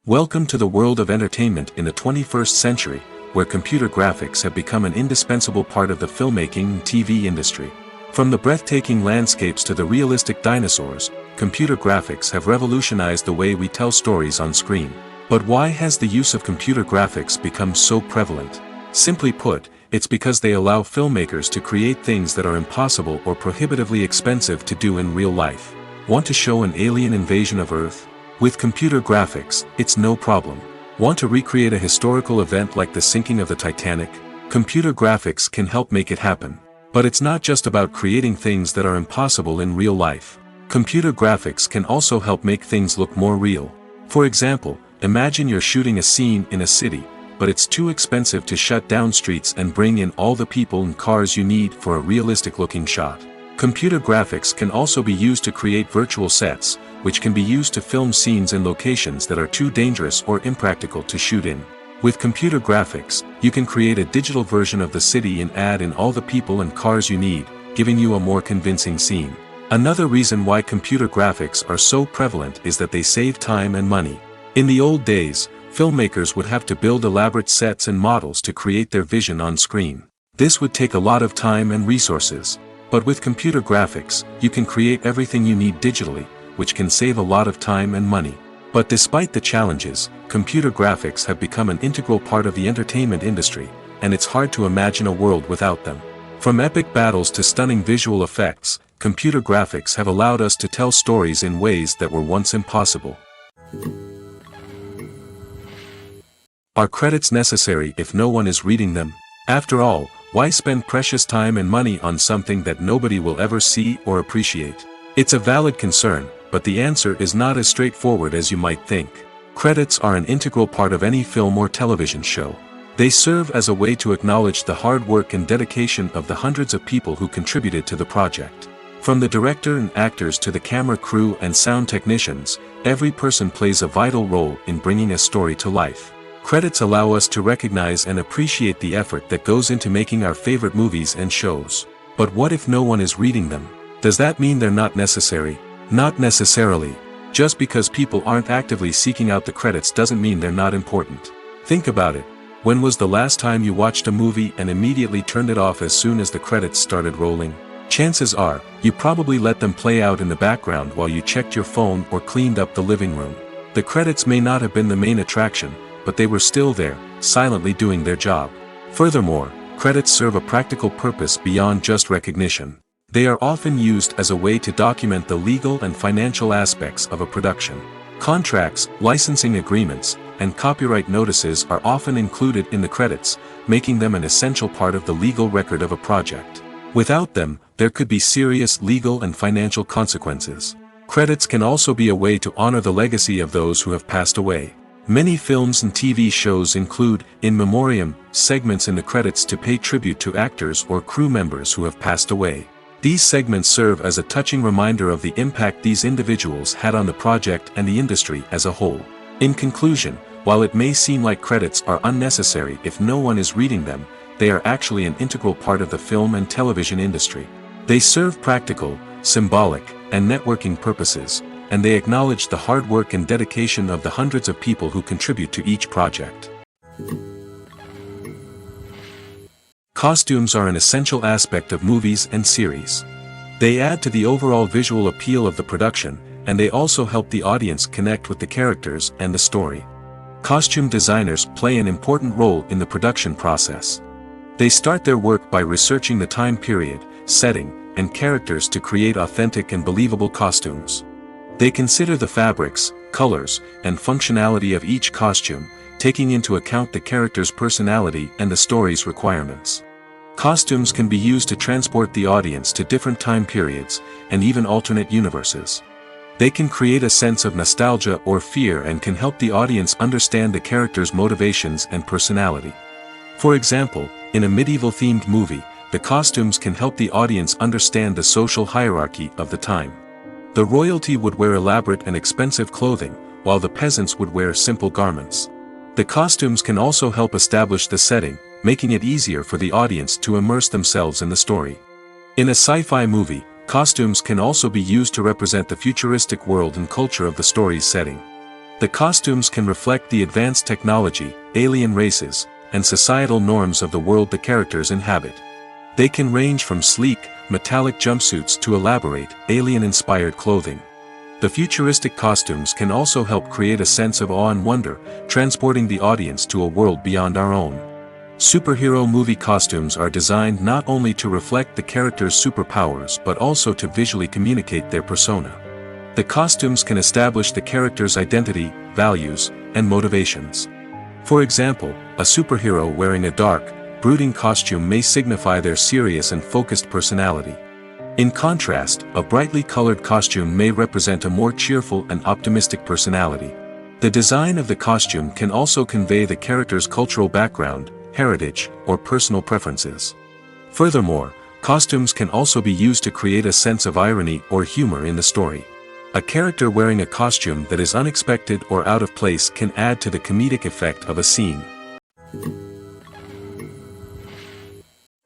Welcome to the world of entertainment in the 21st century, where computer graphics have become an indispensable part of the filmmaking and TV industry. From the breathtaking landscapes to the realistic dinosaurs, computer graphics have revolutionized the way we tell stories on screen. But why has the use of computer graphics become so prevalent? Simply put, it's because they allow filmmakers to create things that are impossible or prohibitively expensive to do in real life. Want to show an alien invasion of Earth? With computer graphics, it's no problem. Want to recreate a historical event like the sinking of the Titanic? Computer graphics can help make it happen. But it's not just about creating things that are impossible in real life. Computer graphics can also help make things look more real. For example, imagine you're shooting a scene in a city, but it's too expensive to shut down streets and bring in all the people and cars you need for a realistic-looking shot. Computer graphics can also be used to create virtual sets, which can be used to film scenes in locations that are too dangerous or impractical to shoot in. With computer graphics, you can create a digital version of the city and add in all the people and cars you need, giving you a more convincing scene. Another reason why computer graphics are so prevalent is that they save time and money. In the old days, filmmakers would have to build elaborate sets and models to create their vision on screen. This would take a lot of time and resources. But with computer graphics, you can create everything you need digitally, which can save a lot of time and money. But despite the challenges, computer graphics have become an integral part of the entertainment industry, and it's hard to imagine a world without them. From epic battles to stunning visual effects, computer graphics have allowed us to tell stories in ways that were once impossible. Are credits necessary if no one is reading them? After all, why spend precious time and money on something that nobody will ever see or appreciate? It's a valid concern, but the answer is not as straightforward as you might think. Credits are an integral part of any film or television show. They serve as a way to acknowledge the hard work and dedication of the hundreds of people who contributed to the project. From the director and actors to the camera crew and sound technicians, every person plays a vital role in bringing a story to life. Credits allow us to recognize and appreciate the effort that goes into making our favorite movies and shows. But what if no one is reading them? Does that mean they're not necessary? Not necessarily. Just because people aren't actively seeking out the credits doesn't mean they're not important. Think about it. When was the last time you watched a movie and immediately turned it off as soon as the credits started rolling? Chances are, you probably let them play out in the background while you checked your phone or cleaned up the living room. The credits may not have been the main attraction, but they were still there, silently doing their job. Furthermore, credits serve a practical purpose beyond just recognition. They are often used as a way to document the legal and financial aspects of a production. Contracts, licensing agreements, and copyright notices are often included in the credits, making them an essential part of the legal record of a project. Without them, there could be serious legal and financial consequences. Credits can also be a way to honor the legacy of those who have passed away. Many films and TV shows include, in memoriam, segments in the credits to pay tribute to actors or crew members who have passed away. These segments serve as a touching reminder of the impact these individuals had on the project and the industry as a whole. In conclusion, while it may seem like credits are unnecessary if no one is reading them, they are actually an integral part of the film and television industry. They serve practical, symbolic, and networking purposes, and they acknowledge the hard work and dedication of the hundreds of people who contribute to each project. Costumes are an essential aspect of movies and series. They add to the overall visual appeal of the production, and they also help the audience connect with the characters and the story. Costume designers play an important role in the production process. They start their work by researching the time period, setting, and characters to create authentic and believable costumes. They consider the fabrics, colors, and functionality of each costume, taking into account the character's personality and the story's requirements. Costumes can be used to transport the audience to different time periods, and even alternate universes. They can create a sense of nostalgia or fear and can help the audience understand the character's motivations and personality. For example, in a medieval-themed movie, the costumes can help the audience understand the social hierarchy of the time. The royalty would wear elaborate and expensive clothing, while the peasants would wear simple garments. The costumes can also help establish the setting, making it easier for the audience to immerse themselves in the story. In a sci-fi movie, costumes can also be used to represent the futuristic world and culture of the story's setting. The costumes can reflect the advanced technology, alien races, and societal norms of the world the characters inhabit. They can range from sleek, metallic jumpsuits to elaborate, alien-inspired clothing. The futuristic costumes can also help create a sense of awe and wonder, transporting the audience to a world beyond our own. Superhero movie costumes are designed not only to reflect the character's superpowers but also to visually communicate their persona. The costumes can establish the character's identity, values, and motivations. For example, a superhero wearing a dark, brooding costume may signify their serious and focused personality. In contrast, a brightly colored costume may represent a more cheerful and optimistic personality. The design of the costume can also convey the character's cultural background, heritage, or personal preferences. Furthermore, costumes can also be used to create a sense of irony or humor in the story. A character wearing a costume that is unexpected or out of place can add to the comedic effect of a scene.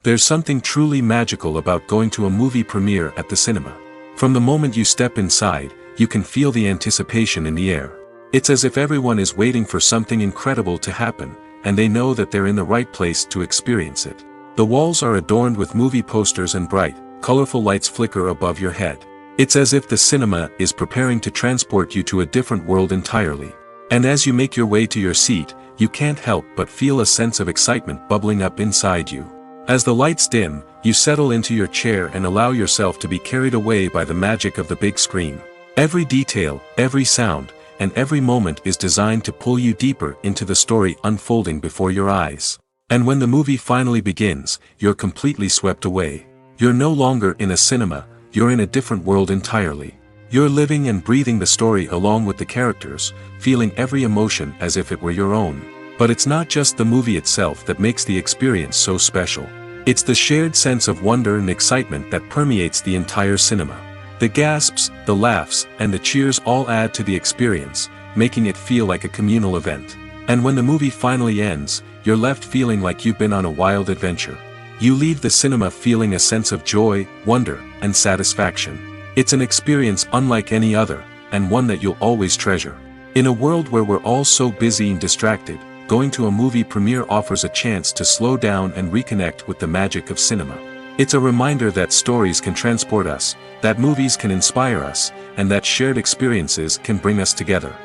There's something truly magical about going to a movie premiere at the cinema. From the moment you step inside, you can feel the anticipation in the air. It's as if everyone is waiting for something incredible to happen, and they know that they're in the right place to experience it. The walls are adorned with movie posters and bright, colorful lights flicker above your head. It's as if the cinema is preparing to transport you to a different world entirely. And as you make your way to your seat, you can't help but feel a sense of excitement bubbling up inside you. As the lights dim, you settle into your chair and allow yourself to be carried away by the magic of the big screen. Every detail, every sound, and every moment is designed to pull you deeper into the story unfolding before your eyes. And when the movie finally begins, you're completely swept away. You're no longer in a cinema, you're in a different world entirely. You're living and breathing the story along with the characters, feeling every emotion as if it were your own. But it's not just the movie itself that makes the experience so special. It's the shared sense of wonder and excitement that permeates the entire cinema. The gasps, the laughs, and the cheers all add to the experience, making it feel like a communal event. And when the movie finally ends, you're left feeling like you've been on a wild adventure. You leave the cinema feeling a sense of joy, wonder, and satisfaction. It's an experience unlike any other, and one that you'll always treasure. In a world where we're all so busy and distracted, going to a movie premiere offers a chance to slow down and reconnect with the magic of cinema. It's a reminder that stories can transport us, that movies can inspire us, and that shared experiences can bring us together.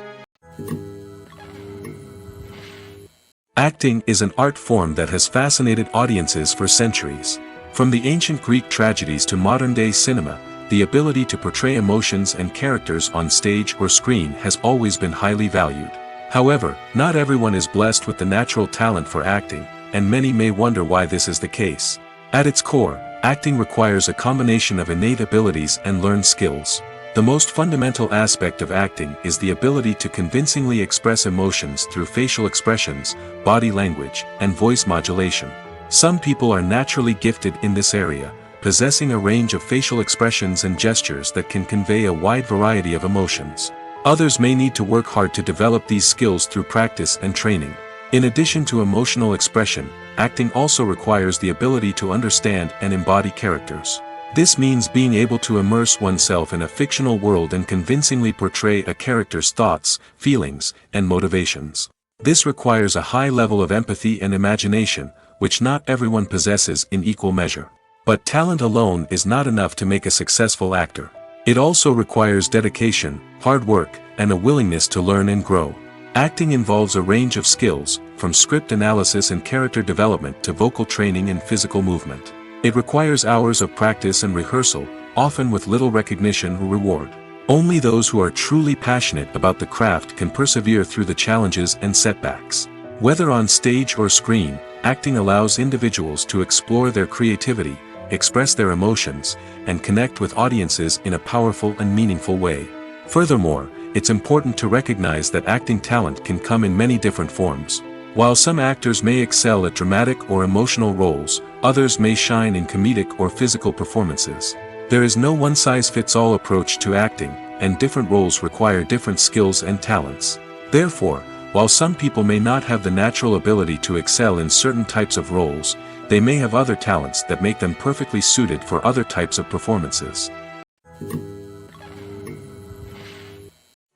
Acting is an art form that has fascinated audiences for centuries. From the ancient Greek tragedies to modern-day cinema, the ability to portray emotions and characters on stage or screen has always been highly valued. However, not everyone is blessed with the natural talent for acting, and many may wonder why this is the case. At its core, acting requires a combination of innate abilities and learned skills. The most fundamental aspect of acting is the ability to convincingly express emotions through facial expressions, body language, and voice modulation. Some people are naturally gifted in this area, possessing a range of facial expressions and gestures that can convey a wide variety of emotions. Others may need to work hard to develop these skills through practice and training. In addition to emotional expression, acting also requires the ability to understand and embody characters. This means being able to immerse oneself in a fictional world and convincingly portray a character's thoughts, feelings, and motivations. This requires a high level of empathy and imagination, which not everyone possesses in equal measure. But talent alone is not enough to make a successful actor. It also requires dedication, hard work, and a willingness to learn and grow. Acting involves a range of skills, from script analysis and character development to vocal training and physical movement. It requires hours of practice and rehearsal, often with little recognition or reward. Only those who are truly passionate about the craft can persevere through the challenges and setbacks. Whether on stage or screen, acting allows individuals to explore their creativity, express their emotions, and connect with audiences in a powerful and meaningful way. Furthermore, it's important to recognize that acting talent can come in many different forms. While some actors may excel at dramatic or emotional roles, others may shine in comedic or physical performances. There is no one-size-fits-all approach to acting, and different roles require different skills and talents. Therefore, while some people may not have the natural ability to excel in certain types of roles, they may have other talents that make them perfectly suited for other types of performances.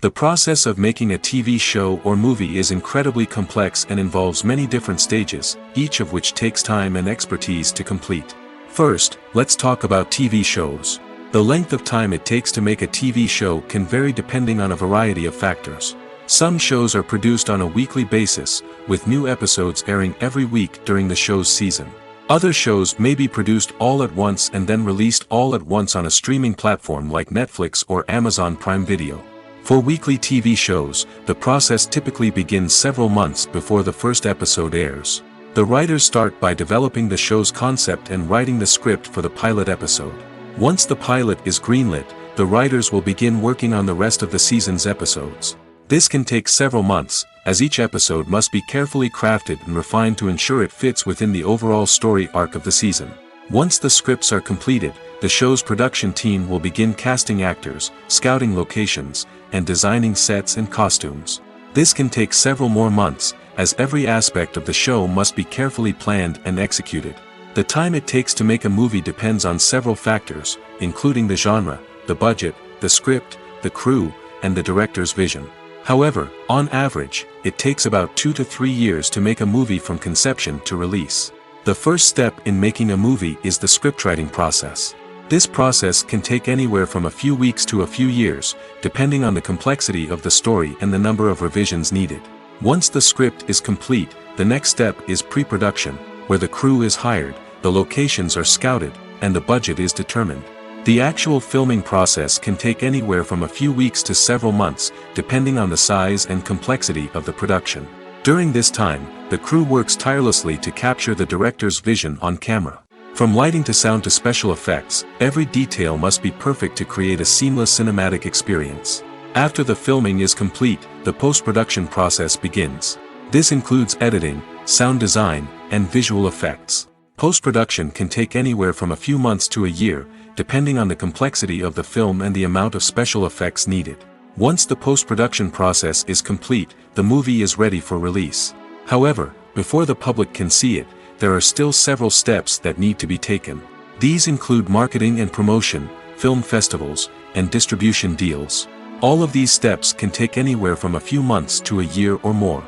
The process of making a TV show or movie is incredibly complex and involves many different stages, each of which takes time and expertise to complete. First, let's talk about TV shows. The length of time it takes to make a TV show can vary depending on a variety of factors. Some shows are produced on a weekly basis, with new episodes airing every week during the show's season. Other shows may be produced all at once and then released all at once on a streaming platform like Netflix or Amazon Prime Video. For weekly TV shows, the process typically begins several months before the first episode airs. The writers start by developing the show's concept and writing the script for the pilot episode. Once the pilot is greenlit, the writers will begin working on the rest of the season's episodes. This can take several months, as each episode must be carefully crafted and refined to ensure it fits within the overall story arc of the season. Once the scripts are completed, the show's production team will begin casting actors, scouting locations, and designing sets and costumes. This can take several more months, as every aspect of the show must be carefully planned and executed. The time it takes to make a movie depends on several factors, including the genre, the budget, the script, the crew, and the director's vision. However, on average, it takes about 2 to 3 years to make a movie from conception to release. The first step in making a movie is the scriptwriting process. This process can take anywhere from a few weeks to a few years, depending on the complexity of the story and the number of revisions needed. Once the script is complete, the next step is pre-production, where the crew is hired, the locations are scouted, and the budget is determined. The actual filming process can take anywhere from a few weeks to several months, depending on the size and complexity of the production. During this time, the crew works tirelessly to capture the director's vision on camera. From lighting to sound to special effects, every detail must be perfect to create a seamless cinematic experience. After the filming is complete, the post-production process begins. This includes editing, sound design, and visual effects. Post-production can take anywhere from a few months to a year, depending on the complexity of the film and the amount of special effects needed. Once the post-production process is complete, the movie is ready for release. However, before the public can see it, there are still several steps that need to be taken. These include marketing and promotion, film festivals, and distribution deals. All of these steps can take anywhere from a few months to a year or more.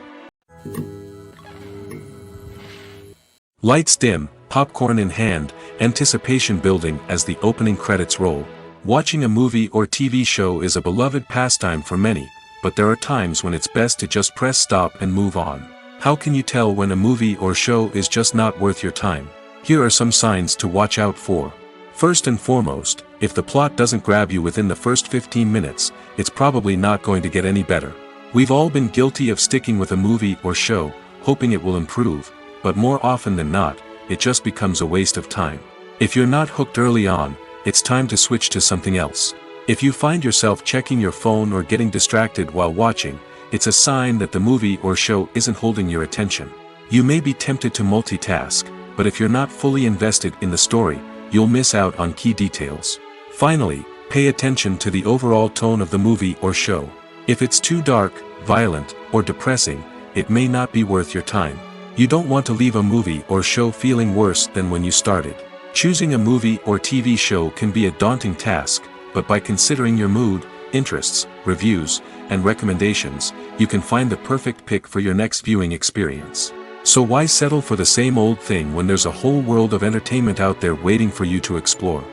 Lights dim, popcorn in hand, anticipation building as the opening credits roll. Watching a movie or TV show is a beloved pastime for many, but there are times when it's best to just press stop and move on. How can you tell when a movie or show is just not worth your time? Here are some signs to watch out for. First and foremost, if the plot doesn't grab you within the first 15 minutes, it's probably not going to get any better. We've all been guilty of sticking with a movie or show, hoping it will improve, but more often than not, it just becomes a waste of time. If you're not hooked early on, it's time to switch to something else. If you find yourself checking your phone or getting distracted while watching, it's a sign that the movie or show isn't holding your attention. You may be tempted to multitask, but if you're not fully invested in the story, you'll miss out on key details. Finally, pay attention to the overall tone of the movie or show. If it's too dark, violent, or depressing, it may not be worth your time. You don't want to leave a movie or show feeling worse than when you started. Choosing a movie or TV show can be a daunting task, but by considering your mood, interests, reviews, and recommendations, you can find the perfect pick for your next viewing experience. So why settle for the same old thing when there's a whole world of entertainment out there waiting for you to explore?